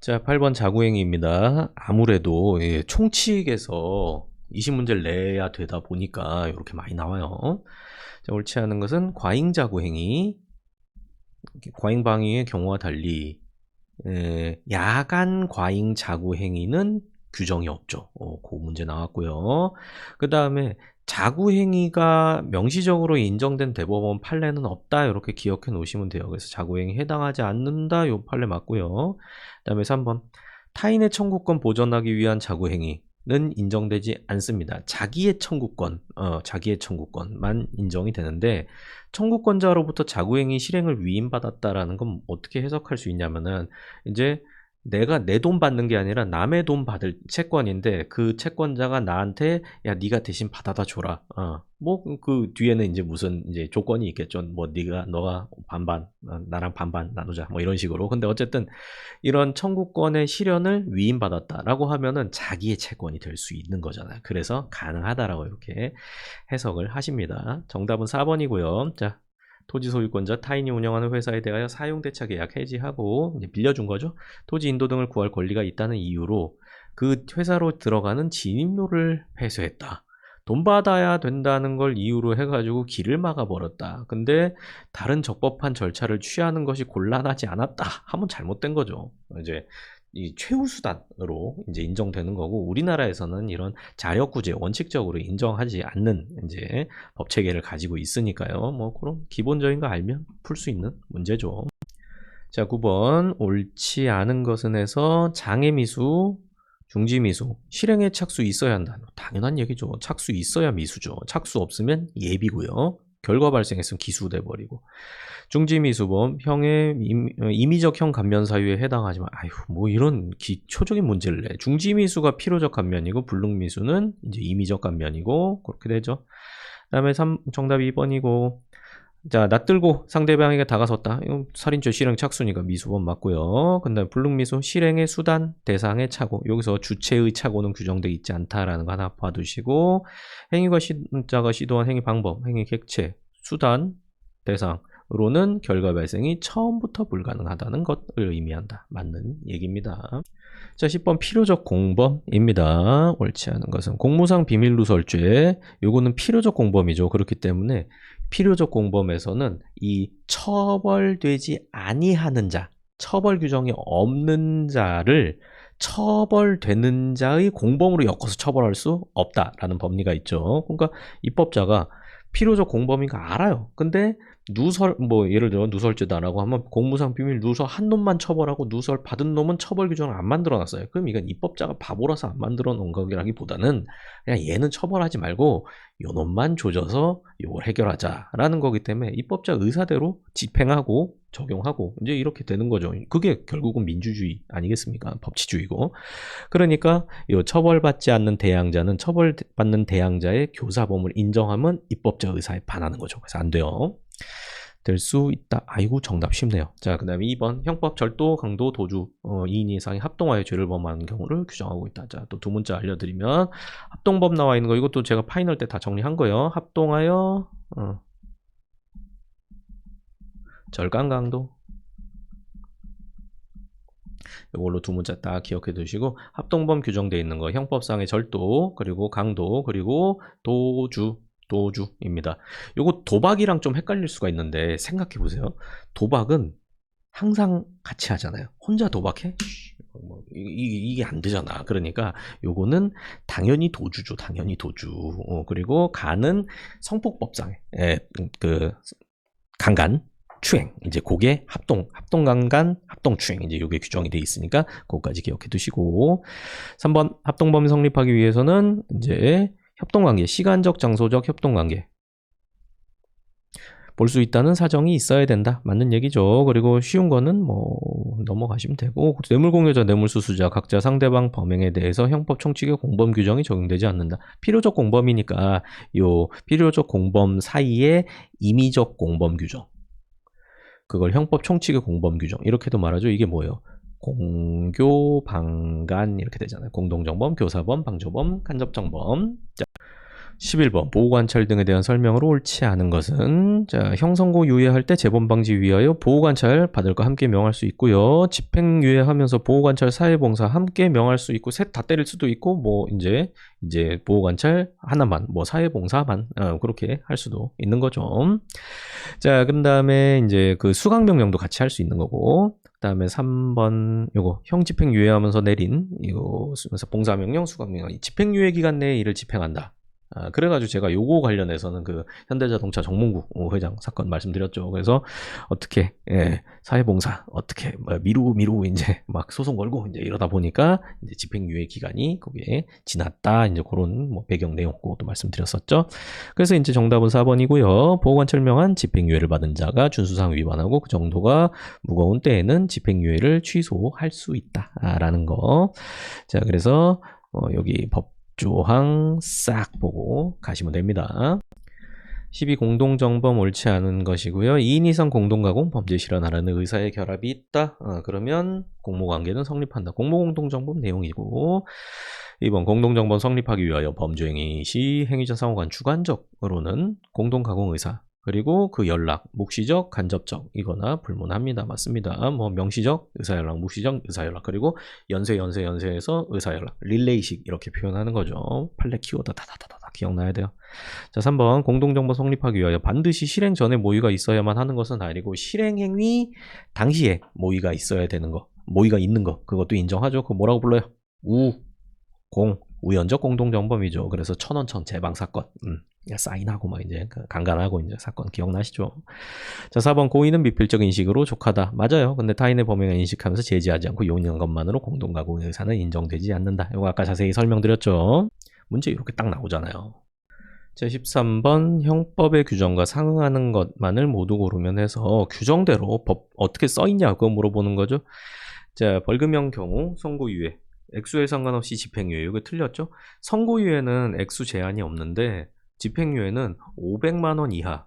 자, 8번 자구행위입니다. 아무래도 총칙에서 20문제를 내야 되다 보니까 이렇게 많이 나와요. 자, 옳지 않은 것은 과잉자구행위, 과잉방위의 경우와 달리 야간 과잉자구행위는 규정이 없죠. 그 문제 나왔고요. 그 다음에 자구행위가 명시적으로 인정된 대법원 판례는 없다. 이렇게 기억해 놓으시면 돼요. 그래서 자구행위 해당하지 않는다. 요 판례 맞고요. 그 다음에 3번 타인의 청구권 보전하기 위한 자구행위는 인정되지 않습니다. 자기의 청구권만 인정이 되는데 청구권자로부터 자구행위 실행을 위임받았다라는 건 어떻게 해석할 수 있냐면은 이제 내가 내 돈 받는 게 아니라 남의 돈 받을 채권인데 그 채권자가 나한테 야 네가 대신 받아다 줘라. 뭐 그 뒤에는 이제 무슨 이제 조건이 있겠죠. 뭐 너가 반반 나랑 반반 나누자 뭐 이런 식으로. 근데 어쨌든 이런 청구권의 실현을 위임받았다라고 하면은 자기의 채권이 될 수 있는 거잖아요. 그래서 가능하다라고 이렇게 해석을 하십니다. 정답은 4번이고요. 자. 토지 소유권자 타인이 운영하는 회사에 대하여 사용대차 계약 해지하고 이제 빌려준 거죠. 토지 인도 등을 구할 권리가 있다는 이유로 그 회사로 들어가는 진입로를 폐쇄했다. 돈 받아야 된다는 걸 이유로 해가지고 길을 막아버렸다. 근데 다른 적법한 절차를 취하는 것이 곤란하지 않았다 하면 잘못된 거죠. 이제 이 최우수단으로 이제 인정되는 거고 우리나라에서는 이런 자력구제 원칙적으로 인정하지 않는 이제 법 체계를 가지고 있으니까요. 뭐 그런 기본적인 거 알면 풀 수 있는 문제죠. 자, 9번 옳지 않은 것은 해서 장애미수, 중지미수, 실행에 착수 있어야 한다. 당연한 얘기죠. 착수 있어야 미수죠. 착수 없으면 예비고요. 결과 발생했으면 기수돼 버리고. 중지미수범 형의 임의적 형 감면 사유에 해당하지만 뭐 이런 기초적인 문제를 내. 중지미수가 필요적 감면이고 불능미수는 이제 임의적 감면이고 그렇게 되죠. 그다음에 정답 2번이고 자, 낯들고 상대방에게 다가섰다. 이건 살인죄 실행 착수니까 미수범 맞고요. 근데 불능미수 실행의 수단 대상의 착오. 여기서 주체의 착오는 규정되어 있지 않다라는 거 하나 봐두시고 행위가 자가 시도한 행위 방법, 행위 객체 수단, 대상으로는 결과 발생이 처음부터 불가능하다는 것을 의미한다. 맞는 얘기입니다. 자, 10번 필요적 공범입니다. 옳지 않은 것은 공무상 비밀 누설죄. 요거는 필요적 공범이죠. 그렇기 때문에 필요적 공범에서는 이 처벌되지 아니하는 자, 처벌 규정이 없는 자를 처벌되는 자의 공범으로 엮어서 처벌할 수 없다라는 법리가 있죠. 그러니까 입법자가 필요적 공범인 거 알아요. 근데 누설, 뭐 예를 들어 누설죄도 안 하고 하면 공무상 비밀 누설 한 놈만 처벌하고 누설 받은 놈은 처벌 규정을 안 만들어 놨어요. 그럼 이건 입법자가 바보라서 안 만들어 놓은 거라기보다는 그냥 얘는 처벌하지 말고 요 놈만 조져서 요걸 해결하자라는 거기 때문에 입법자 의사대로 집행하고 적용하고 이제 이렇게 되는 거죠. 그게 결국은 민주주의 아니겠습니까? 법치주의고. 그러니까 요 처벌받지 않는 대항자는 처벌받는 대항자의 교사범을 인정하면 입법자 의사에 반하는 거죠. 그래서 안 돼요. 될 수 있다. 아이고 정답 쉽네요. 자, 그 다음에 2번 형법 절도, 강도, 도주 2인 이상이 합동하여 죄를 범하는 경우를 규정하고 있다. 자, 또 두 문자 알려드리면 합동법 나와 있는 거 이것도 제가 파이널 때 다 정리한 거예요. 합동하여 절강, 강도 이걸로 두 문자 딱 기억해 두시고 합동범 규정되어 있는 거 형법상의 절도 그리고 강도 그리고 도주입니다. 요거 도박이랑 좀 헷갈릴 수가 있는데 생각해 보세요. 도박은 항상 같이 하잖아요. 혼자 도박해? 이게 안 되잖아. 그러니까 요거는 당연히 도주죠. 당연히 도주. 그리고 간은 성폭법상의 그 강간 추행 이제 그게 합동강간 합동추행 이제 요게 규정이 돼 있으니까 그거까지 기억해 두시고 3번 합동범위 성립하기 위해서는 이제 협동관계 시간적 장소적 협동관계 볼 수 있다는 사정이 있어야 된다. 맞는 얘기죠. 그리고 쉬운 거는 뭐 넘어가시면 되고 뇌물공여자 뇌물수수자 각자 상대방 범행에 대해서 형법 총칙의 공범 규정이 적용되지 않는다. 필요적 공범이니까 요 필요적 공범 사이에 임의적 공범 규정 그걸 형법 총칙의 공범 규정 이렇게도 말하죠. 이게 뭐예요? 공교, 방간 이렇게 되잖아요. 공동정범, 교사범, 방조범, 간접정범. 자, 11번 보호관찰 등에 대한 설명으로 옳지 않은 것은 자 형선고 유예할 때 재범 방지 위하여 보호관찰 받을 거 함께 명할 수 있고요. 집행 유예하면서 보호관찰 사회봉사 함께 명할 수 있고 셋 다 때릴 수도 있고 뭐 이제 보호관찰 하나만 뭐 사회봉사만 그렇게 할 수도 있는 거죠. 자 그런 다음에 이제 그 수강명령도 같이 할 수 있는 거고 그다음에 3번 요거 형 집행 유예하면서 내린 이거 봉사명령 수강명령 집행유예 기간 내에 이를 집행한다. 그래가지고 제가 요거 관련해서는 그 현대자동차 정몽구 회장 사건 말씀드렸죠. 그래서 어떻게 사회봉사 어떻게 미루고 이제 막 소송 걸고 이제 이러다 보니까 이제 집행유예 기간이 거기에 지났다 이제 그런 뭐 배경 내용 그것도 말씀드렸었죠. 그래서 이제 정답은 4번이고요. 보호관찰명한 집행유예를 받은 자가 준수사항 위반하고 그 정도가 무거운 때에는 집행유예를 취소할 수 있다라는 거. 자 그래서 여기 법 조항 싹 보고 가시면 됩니다. 12. 공동정범 옳지 않은 것이고요. 2인 이상 공동가공 범죄 실현하라는 의사의 결합이 있다. 그러면 공모관계는 성립한다. 공모공동정범 내용이고 2번 공동정범 성립하기 위하여 범죄행위 시 행위자 상호간 주관적으로는 공동가공 의사 그리고 그 연락, 묵시적, 간접적 이거나 불문합니다. 맞습니다. 뭐 명시적, 의사연락, 묵시적, 의사연락 그리고 연쇄에서 의사연락, 릴레이식 이렇게 표현하는 거죠. 판례 키워드 다다다다 기억나야 돼요. 자 3번 공동정범 성립하기 위하여 반드시 실행 전에 모의가 있어야만 하는 것은 아니고 실행행위 당시에 모의가 있어야 되는 거, 모의가 있는 거 그것도 인정하죠. 그거 뭐라고 불러요? 우연적 공동정범이죠. 그래서 천원천 재방사건 사인하고 막 이제 강간하고 이제 사건 기억나시죠? 자 4번 고의는 미필적 인식으로 족하다. 맞아요. 근데 타인의 범행을 인식하면서 제지하지 않고 용인한 것만으로 공동가공 의사는 인정되지 않는다. 이거 아까 자세히 설명드렸죠. 문제 이렇게 딱 나오잖아요. 자 13번 형법의 규정과 상응하는 것만을 모두 고르면 해서 규정대로 법 어떻게 써있냐 그거 물어보는 거죠. 자 벌금형 경우 선고유예 액수에 상관없이 집행유예 이거 틀렸죠? 선고유예는 액수 제한이 없는데 집행유예는 500만원 이하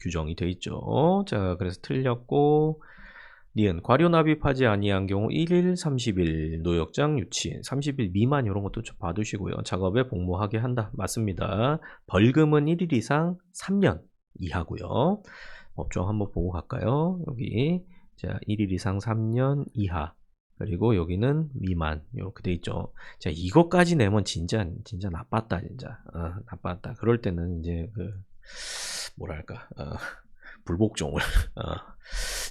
규정이 돼 있죠. 자 그래서 틀렸고 니은 과료 납입하지 아니한 경우 1일 30일 노역장 유치 30일 미만 이런 것도 좀 봐두시고요. 작업에 복무하게 한다. 맞습니다. 벌금은 1일 이상 3년 이하고요. 법정 한번 보고 갈까요? 여기 자 1일 이상 3년 이하, 그리고 여기는 미만 이렇게 돼 있죠. 자 이것까지 내면 진짜 나빴다 진짜. 나빴다. 그럴 때는 이제 그 뭐랄까 불복종을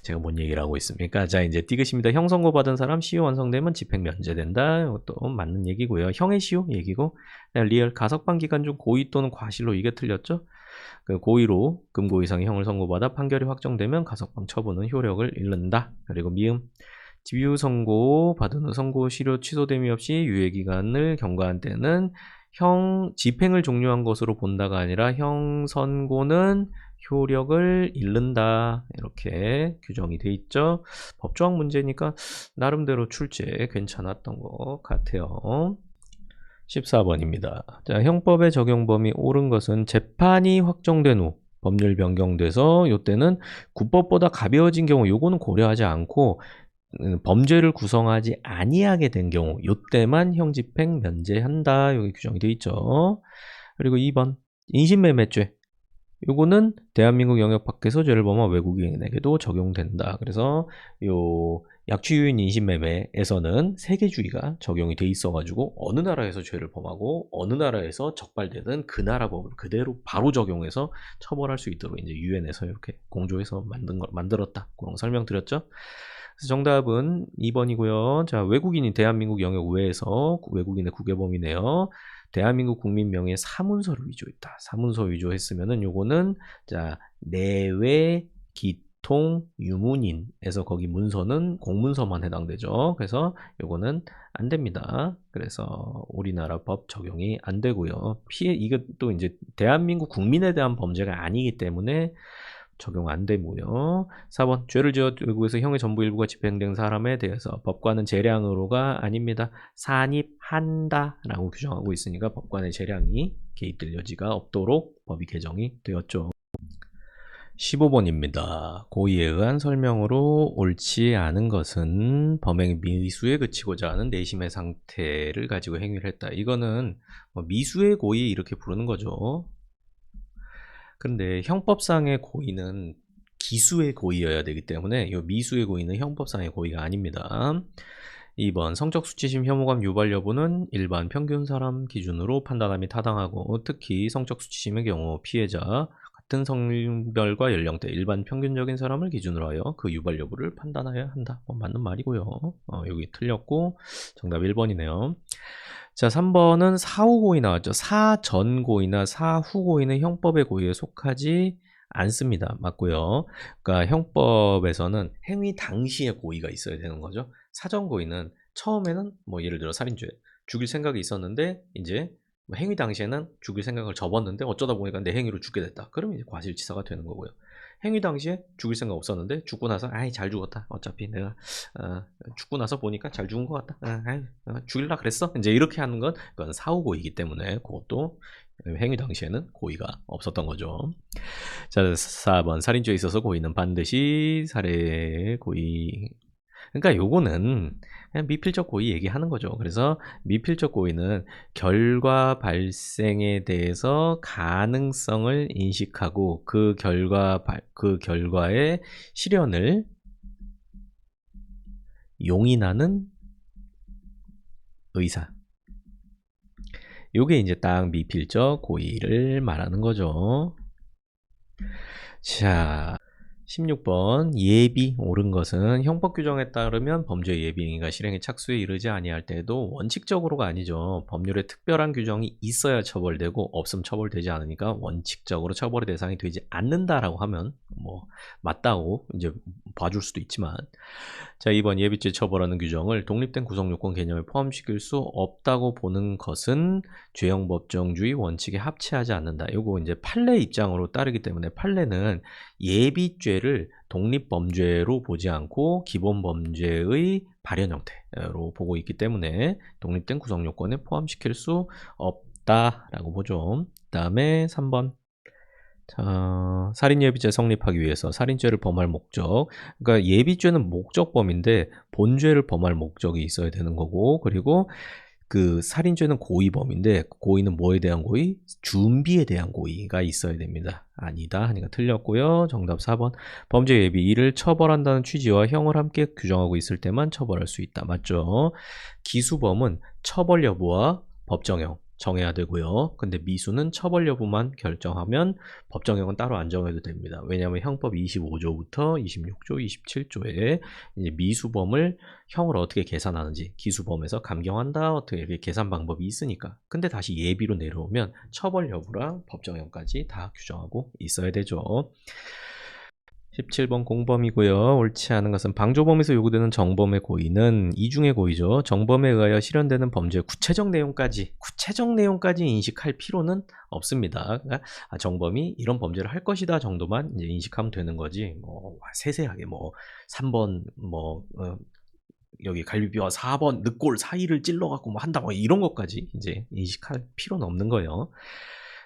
제가 뭔 얘기를 하고 있습니까? 자 이제 띠긋입니다. 형 선고받은 사람 시효 완성되면 집행 면제된다. 이것도 맞는 얘기고요. 형의 시효 얘기고, 리얼 가석방 기간 중 고의 또는 과실로, 이게 틀렸죠? 그 고의로 금고 이상의 형을 선고받아 판결이 확정되면 가석방 처분은 효력을 잃는다. 그리고 미음 집유 선고 받은 후 선고 실효 취소됨이 없이 유예기간을 경과한 때는 형 집행을 종료한 것으로 본다가 아니라 형 선고는 효력을 잃는다. 이렇게 규정이 돼 있죠. 법조항 문제니까 나름대로 출제 괜찮았던 것 같아요. 14번입니다. 자, 형법의 적용 범위 옳은 것은 재판이 확정된 후 법률 변경돼서 요때는 구법보다 가벼워진 경우, 요거는 고려하지 않고 범죄를 구성하지 아니하게 된 경우, 요때만 형집행 면제한다. 여기 규정이 되어 있죠. 그리고 2번 인신매매죄, 요거는 대한민국 영역 밖에서 죄를 범한 외국인에게도 적용된다. 그래서 요 약취유인 인신매매에서는 세계주의가 적용이 돼 있어가지고 어느 나라에서 죄를 범하고 어느 나라에서 적발되든 그 나라 법을 그대로 바로 적용해서 처벌할 수 있도록 이제 유엔에서 이렇게 공조해서 만들었다. 그런 거 설명드렸죠. 그래서 정답은 2번이고요. 자, 외국인이 대한민국 영역 외에서 외국인의 국외범이네요. 대한민국 국민 명의의 사문서를 위조했다. 사문서 위조했으면은 요거는 자 내외 기통 유문인에서 거기 문서는 공문서만 해당되죠. 그래서 요거는 안 됩니다. 그래서 우리나라 법 적용이 안 되고요. 이것도 이제 대한민국 국민에 대한 범죄가 아니기 때문에 적용 안 되고요. 4번 죄를 지어 외국에서 형의 전부 일부가 집행된 사람에 대해서 법관은 재량으로가 아닙니다. 산입한다 라고 규정하고 있으니까 법관의 재량이 개입될 여지가 없도록 법이 개정이 되었죠. 15번입니다. 고의에 의한 설명으로 옳지 않은 것은 범행 미수에 그치고자 하는 내심의 상태를 가지고 행위를 했다. 이거는 미수의 고의 이렇게 부르는 거죠. 근데 형법상의 고의는 기수의 고의여야 되기 때문에 이 미수의 고의는 형법상의 고의가 아닙니다. 2번 성적 수치심 혐오감 유발 여부는 일반 평균 사람 기준으로 판단함이 타당하고, 특히 성적 수치심의 경우 피해자 같은 성별과 연령대 일반 평균적인 사람을 기준으로 하여 그 유발 여부를 판단해야 한다. 맞는 말이고요. 여기 틀렸고 정답 1번이네요. 자, 3번은 사후고의 나왔죠. 사전고의나 사후고의는 형법의 고의에 속하지 않습니다. 맞고요. 그러니까 형법에서는 행위 당시에 고의가 있어야 되는 거죠. 사전고의는 처음에는 뭐 예를 들어 살인죄 죽일 생각이 있었는데 이제 행위 당시에는 죽일 생각을 접었는데 어쩌다 보니까 내 행위로 죽게 됐다. 그러면 이제 과실치사가 되는 거고요. 행위 당시에 죽일 생각 없었는데 죽고 나서 아이 잘 죽었다. 어차피 내가 죽고 나서 보니까 잘 죽은 것 같다. 죽일라 그랬어. 이제 이렇게 하는 건 그건 사후고의이기 때문에 그것도 행위 당시에는 고의가 없었던 거죠. 자, 4번 살인죄에 있어서 고의는 반드시 살해 고의. 그러니까 요거는 그냥 미필적 고의 얘기하는 거죠. 그래서 미필적 고의는 결과 발생에 대해서 가능성을 인식하고 그 결과의 실현을 용인하는 의사. 요게 이제 딱 미필적 고의를 말하는 거죠. 자, 16번 예비 옳은 것은 형법 규정에 따르면 범죄 예비 행위가 실행의 착수에 이르지 아니할 때에도 원칙적으로가 아니죠. 법률에 특별한 규정이 있어야 처벌되고 없으면 처벌되지 않으니까 원칙적으로 처벌의 대상이 되지 않는다라고 하면 뭐 맞다고 이제 봐줄 수도 있지만, 자 2번 예비죄 처벌하는 규정을 독립된 구성요건 개념에 포함시킬 수 없다고 보는 것은 죄형 법정주의 원칙에 합치하지 않는다. 요거 이제 판례 입장으로 따르기 때문에 판례는 예비죄를 독립범죄로 보지 않고 기본범죄의 발현 형태로 보고 있기 때문에 독립된 구성요건에 포함시킬 수 없다라고 보죠. 그 다음에 3번 자, 살인예비죄 성립하기 위해서 살인죄를 범할 목적, 그러니까 예비죄는 목적범인데 본죄를 범할 목적이 있어야 되는 거고, 그리고 그 살인죄는 고의범인데 고의는 뭐에 대한 고의? 준비에 대한 고의가 있어야 됩니다. 아니다 하니까 틀렸고요. 정답 4번. 범죄 예비 이를 처벌한다는 취지와 형을 함께 규정하고 있을 때만 처벌할 수 있다. 맞죠? 기수범은 처벌 여부와 법정형 정해야 되고요. 근데 미수는 처벌 여부만 결정하면 법정형은 따로 안 정해도 됩니다. 왜냐하면 형법 25조부터 26조, 27조에 이제 미수범을 형을 어떻게 계산하는지 기수범에서 감경한다 어떻게 이렇게 계산 방법이 있으니까. 근데 다시 예비로 내려오면 처벌 여부랑 법정형까지 다 규정하고 있어야 되죠. 17번 공범이고요. 옳지 않은 것은 방조범에서 요구되는 정범의 고의는 이중의 고의죠. 정범에 의하여 실현되는 범죄의 구체적 내용까지 인식할 필요는 없습니다. 그러니까 정범이 이런 범죄를 할 것이다 정도만 이제 인식하면 되는 거지. 뭐 세세하게 뭐 3번 여기 갈비뼈와 4번 늑골 사이를 찔러갖고 뭐 한다 뭐 이런 것까지 이제 인식할 필요는 없는 거예요.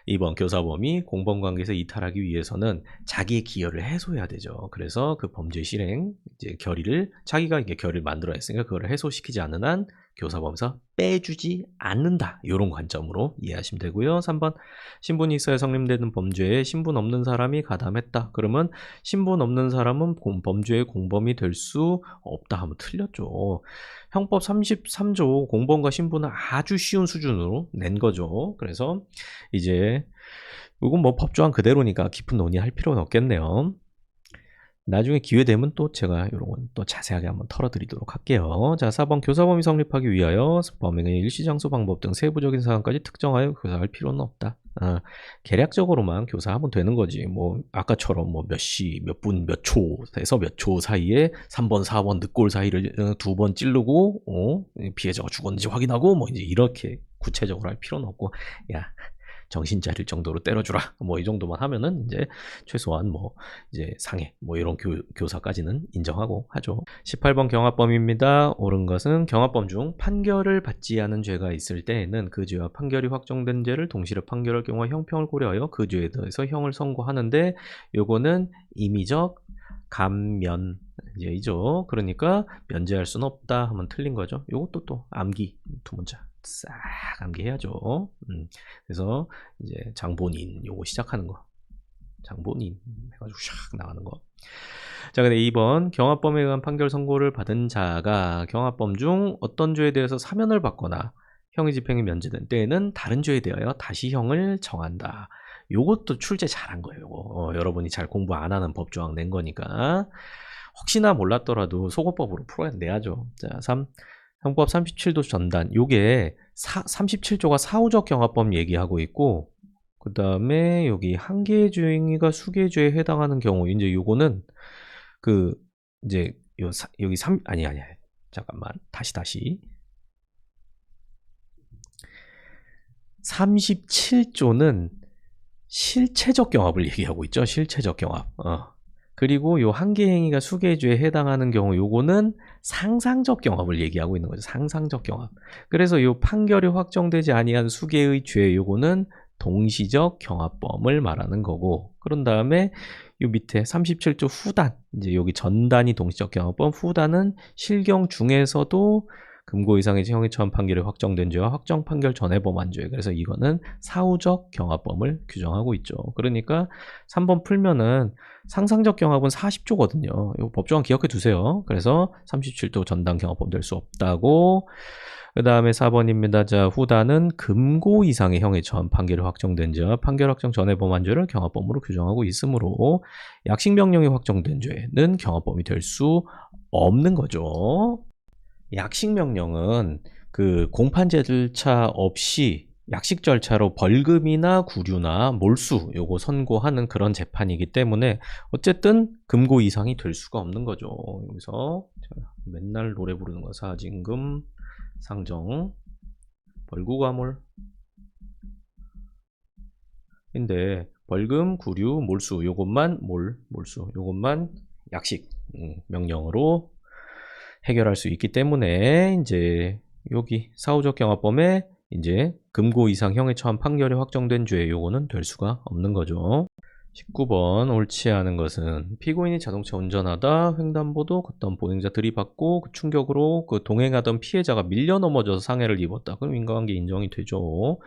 2번 교사범이 공범관계에서 이탈하기 위해서는 자기의 기여를 해소해야 되죠. 그래서 그 범죄 실행 이제 결의를 자기가 이게 결의를 만들어야 했으니까 그거를 해소시키지 않는 한 교사범에서 빼주지 않는다. 이런 관점으로 이해하시면 되고요. 3번 신분이 있어야 성립되는 범죄에 신분 없는 사람이 가담했다. 그러면 신분 없는 사람은 범죄의 공범이 될 수 없다 하면 틀렸죠. 형법 33조 공범과 신분은 아주 쉬운 수준으로 낸 거죠. 그래서 이제 이건 뭐 법조항 그대로니까 깊은 논의할 필요는 없겠네요. 나중에 기회 되면 또 제가 이런 건 또 자세하게 한번 털어드리도록 할게요. 자, 4번 교사범이 성립하기 위하여 범행의 일시, 장소, 방법 등 세부적인 사항까지 특정하여 교사할 필요는 없다. 계략적으로만 교사하면 되는 거지. 뭐 아까처럼 뭐 몇 시, 몇 분, 몇 초에서 몇 초 사이에 3번, 4번 늑골 사이를 2번 찌르고 피해자가 죽었는지 확인하고 뭐 이제 이렇게 구체적으로 할 필요는 없고 야. 정신 차릴 정도로 때려주라. 뭐 이 정도만 하면은 이제 최소한 뭐 이제 상해 뭐 이런 교사까지는 인정하고 하죠. 18번 경합범입니다. 옳은 것은 경합범 중 판결을 받지 않은 죄가 있을 때에는 그 죄와 판결이 확정된 죄를 동시에 판결할 경우와 형평을 고려하여 그 죄에 대해서 형을 선고하는데 요거는 임의적 감면 이죠. 그러니까 면제할 수는 없다 하면 틀린 거죠. 요것도 또 암기 두 문자. 싹 암기해야죠. 그래서 이제 장본인 요거 시작하는 거 장본인 해가지고 샥 나가는 거. 자, 근데 2번 경합범에 의한 판결 선고를 받은 자가 경합범 중 어떤 죄에 대해서 사면을 받거나 형의 집행이 면제된 때에는 다른 죄에 대하여 다시 형을 정한다. 요것도 출제 잘한 거예요. 요거. 여러분이 잘 공부 안 하는 법조항 낸 거니까 혹시나 몰랐더라도 속어법으로 풀어내야죠. 자, 3. 형법 37조 전단. 요게 37조가 사후적 경합범 얘기하고 있고 그 다음에 여기 한 개의 죄행위가 수개의 죄에 해당하는 경우 이제 요거는 그 이제 여기 아니 잠깐만 다시 37조는 실체적 경합을 얘기하고 있죠. 실체적 경합. 그리고 요 한 개 행위가 수개의 죄에 해당하는 경우 요거는 상상적 경합을 얘기하고 있는 거죠. 상상적 경합. 그래서 요 판결이 확정되지 아니한 수개의 죄 요거는 동시적 경합범을 말하는 거고 그런 다음에 요 밑에 37조 후단 이제 여기 전단이 동시적 경합범 후단은 실경 중에서도 금고 이상의 형이 처음 판결이 확정된 죄와 확정 판결 전에 범한 죄. 그래서 이거는 사후적 경합범을 규정하고 있죠. 그러니까 3번 풀면은 상상적 경합은 40조거든요. 이거 법조항 기억해 두세요. 그래서 37조 전단 경합범 될 수 없다고. 그 다음에 4번입니다. 자, 후단은 금고 이상의 형의 처음 판결이 확정된 죄와 판결 확정 전에 범한 죄를 경합범으로 규정하고 있으므로 약식명령이 확정된 죄는 경합범이 될 수 없는 거죠. 약식명령은 그 공판 절차 없이 약식 절차로 벌금이나 구류나 몰수 요거 선고하는 그런 재판이기 때문에 어쨌든 금고 이상이 될 수가 없는 거죠. 여기서 맨날 노래 부르는 거 사징금 상정 벌구과몰 근데 벌금 구류 몰수 요것만 몰수 요것만 약식 명령으로 해결할 수 있기 때문에 이제 여기 사후적 경합범에 이제 금고 이상 형에 처한 판결이 확정된 죄 요거는 될 수가 없는 거죠. 19번 옳지 않은 것은 피고인이 자동차 운전하다 횡단보도 걷던 보행자 들이받고 그 충격으로 그 동행하던 피해자가 밀려 넘어져서 상해를 입었다. 그럼 인과관계 인정이 되죠.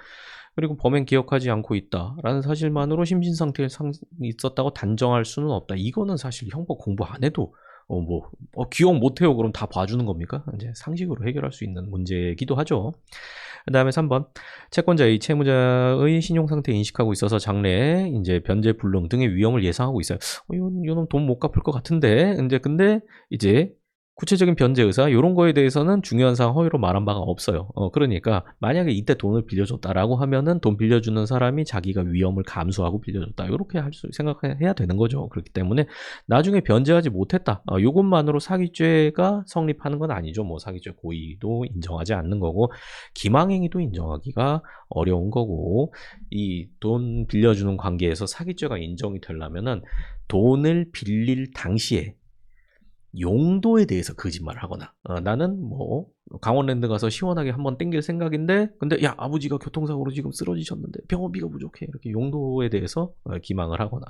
그리고 범행 기억하지 않고 있다라는 사실만으로 심신 상태에 있었다고 단정할 수는 없다. 이거는 사실 형법 공부 안 해도 기억 못해요. 그럼 다 봐주는 겁니까? 이제 상식으로 해결할 수 있는 문제이기도 하죠. 그 다음에 3번. 채권자의 채무자의 신용상태 인식하고 있어서 장래, 이제 변제 불능 등의 위험을 예상하고 있어요. 이놈 돈 못 갚을 것 같은데. 근데 이제 구체적인 변제 의사 이런 거에 대해서는 중요한 사항 허위로 말한 바가 없어요. 그러니까 만약에 이때 돈을 빌려줬다라고 하면은 돈 빌려주는 사람이 자기가 위험을 감수하고 빌려줬다 이렇게 생각해야 되는 거죠. 그렇기 때문에 나중에 변제하지 못했다. 이것만으로 사기죄가 성립하는 건 아니죠. 뭐 사기죄 고의도 인정하지 않는 거고 기망행위도 인정하기가 어려운 거고 이 돈 빌려주는 관계에서 사기죄가 인정이 되려면은 돈을 빌릴 당시에 용도에 대해서 거짓말을 하거나 나는 뭐 강원랜드 가서 시원하게 한번 땡길 생각인데 근데 야 아버지가 교통사고로 지금 쓰러지셨는데 병원비가 부족해 이렇게 용도에 대해서 기망을 하거나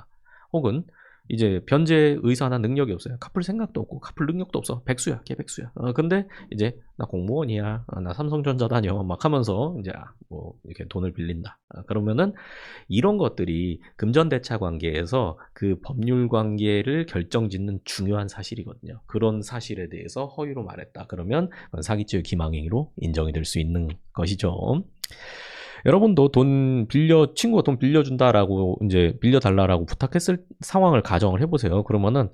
혹은 이제 변제 의사나 능력이 없어요. 갚을 생각도 없고 갚을 능력도 없어. 백수야, 개백수야. 근데 이제 나 공무원이야, 나 삼성전자 다녀 막 하면서 이제 뭐 이렇게 돈을 빌린다. 그러면은 이런 것들이 금전대차 관계에서 그 법률 관계를 결정짓는 중요한 사실이거든요. 그런 사실에 대해서 허위로 말했다. 그러면 사기죄 기망행위로 인정이 될 수 있는 것이죠. 여러분도 친구가 돈 빌려준다라고, 이제 빌려달라고 부탁했을 상황을 가정을 해보세요. 그러면은,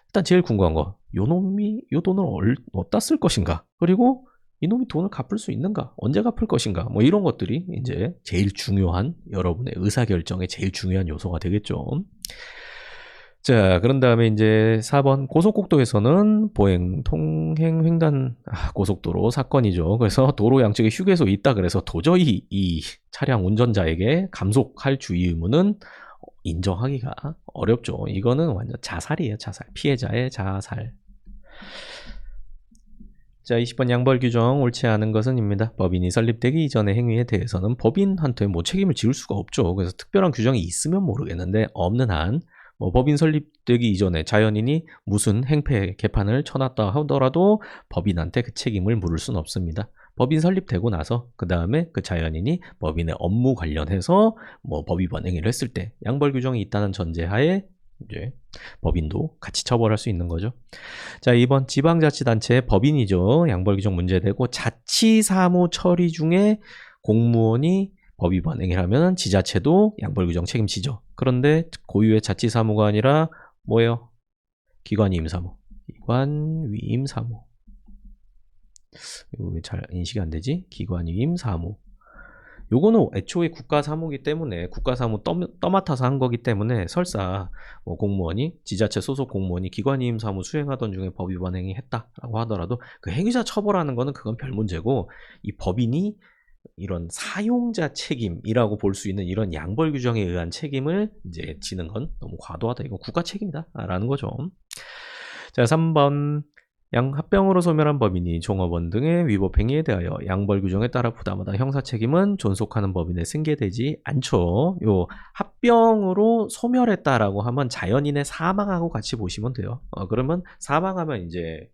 일단 제일 궁금한 거, 요 돈을 어디다 쓸 것인가? 그리고 이놈이 돈을 갚을 수 있는가? 언제 갚을 것인가? 뭐 이런 것들이 이제 제일 중요한, 여러분의 의사결정의 제일 중요한 요소가 되겠죠. 자, 그런 다음에 이제 4번 고속국도에서는 보행, 통행, 횡단, 고속도로 사건이죠. 그래서 도로 양쪽에 휴게소 있다 그래서 도저히 이 차량 운전자에게 감속할 주의 의무는 인정하기가 어렵죠. 이거는 완전 자살이에요, 자살. 피해자의 자살. 자, 20번 양벌 규정 옳지 않은 것은입니다. 법인이 설립되기 이전의 행위에 대해서는 법인한테 뭐 책임을 지을 수가 없죠. 그래서 특별한 규정이 있으면 모르겠는데 없는 한 법인 설립되기 이전에 자연인이 무슨 행패 개판을 쳐놨다 하더라도 법인한테 그 책임을 물을 수는 없습니다. 법인 설립되고 나서 그 다음에 그 자연인이 법인의 업무 관련해서 법 위반 행위를 했을 때 양벌 규정이 있다는 전제하에 이제 법인도 같이 처벌할 수 있는 거죠. 자, 2번 지방자치단체 법인이죠. 양벌 규정 문제되고 자치사무 처리 중에 공무원이 법 위반 행위를 하면 지자체도 양벌 규정 책임지죠. 그런데 고유의 자치사무가 아니라 뭐예요? 기관위임사무. 기관위임사무. 이거 왜 잘 인식이 안 되지? 기관위임사무. 요거는 애초에 국가사무기 때문에 국가사무 떠맡아서 한 거기 때문에 설사 공무원이 지자체 소속 공무원이 기관이임사무 수행하던 중에 법 위반 행위 했다라고 하더라도 그 행위자 처벌하는 거는 그건 별 문제고 이 법인이 이런 사용자 책임이라고 볼 수 있는 이런 양벌 규정에 의한 책임을 이제 지는 건 너무 과도하다. 이건 국가 책임이다라는 거죠. 자, 3번 합병으로 소멸한 법인이 종업원 등의 위법 행위에 대하여 양벌 규정에 따라 부담하다 형사 책임은 존속하는 법인에 승계되지 않죠. 요 합병으로 소멸했다라고 하면 자연인의 사망하고 같이 보시면 돼요. 그러면 사망하면 이제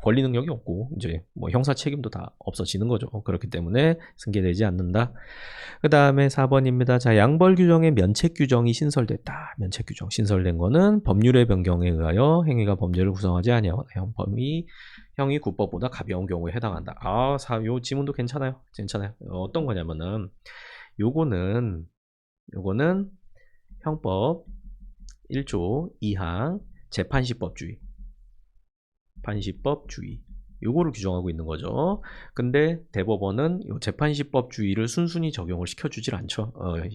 권리 능력이 없고 이제 형사 책임도 다 없어지는 거죠. 그렇기 때문에 승계되지 않는다. 그 다음에 4번입니다. 자, 양벌 규정의 면책 규정이 신설됐다. 면책 규정 신설된 거는 법률의 변경에 의하여 행위가 범죄를 구성하지 아니하거나 형이 국법보다 가벼운 경우에 해당한다. 요 지문도 괜찮아요. 어떤 거냐면은 요거는 형법 1조 2항 재판시법주의. 판시법주의 요거를 규정하고 있는 거죠. 근데 대법원은 요 재판시법주의를 순순히 적용을 시켜주질 않죠.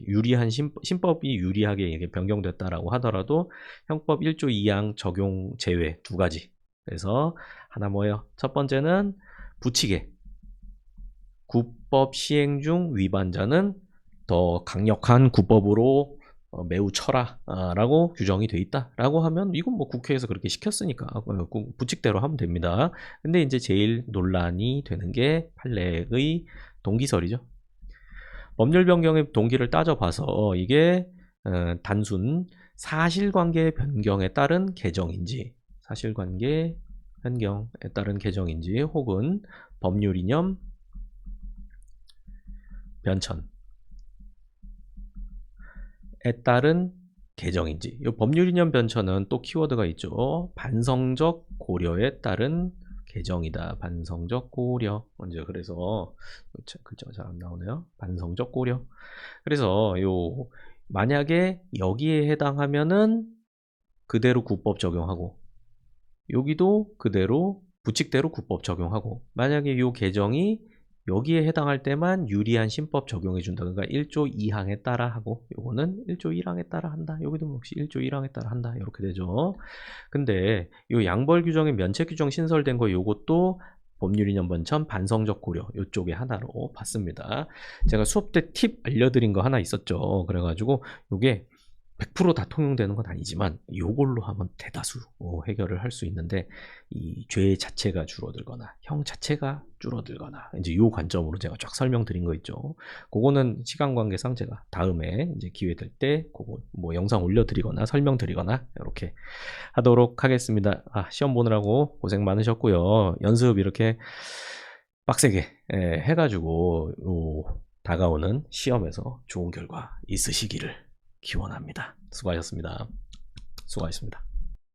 유리한 신법이 유리하게 이게 변경됐다라고 하더라도 형법 1조 2항 적용 제외 두 가지. 그래서 하나 뭐예요? 첫 번째는 부칙에 국법 시행 중 위반자는 더 강력한 국법으로 매우 쳐라라고 규정이 돼 있다라고 하면 이건 국회에서 그렇게 시켰으니까 부칙대로 하면 됩니다. 근데 이제 제일 논란이 되는 게 판례의 동기설이죠. 법률 변경의 동기를 따져봐서 이게 단순 사실관계 변경에 따른 개정인지, 사실관계 변경에 따른 개정인지, 혹은 법률 이념 변천에 따른 개정인지. 이 법률 이념 변천은 또 키워드가 있죠. 반성적 고려에 따른 개정이다. 반성적 고려. 먼저 그래서 글자가 잘 안 나오네요. 반성적 고려. 그래서 만약에 여기에 해당하면은 그대로 국법 적용하고, 여기도 그대로 부칙대로 국법 적용하고, 만약에 요 개정이 여기에 해당할 때만 유리한 신법 적용해 준다. 그러니까 1조 2항에 따라 하고, 요거는 1조 1항에 따라 한다. 여기도 역시 1조 1항에 따라 한다. 이렇게 되죠. 근데 요 양벌 규정의 면책 규정 신설된 거, 요것도 법률 이념 변천 반성적 고려 요쪽에 하나로 봤습니다. 제가 수업 때 팁 알려드린 거 하나 있었죠. 그래가지고 요게 100% 다 통용되는 건 아니지만 요걸로 하면 대다수 해결을 할 수 있는데, 이 죄 자체가 줄어들거나 형 자체가 줄어들거나, 이제 요 관점으로 제가 쫙 설명드린 거 있죠. 그거는 시간 관계상 제가 다음에 이제 기회 될 때 그거 뭐 영상 올려드리거나 설명드리거나 이렇게 하도록 하겠습니다. 시험 보느라고 고생 많으셨고요. 연습 이렇게 빡세게 해가지고 다가오는 시험에서 좋은 결과 있으시기를 기원합니다. 수고하셨습니다. 수고하셨습니다.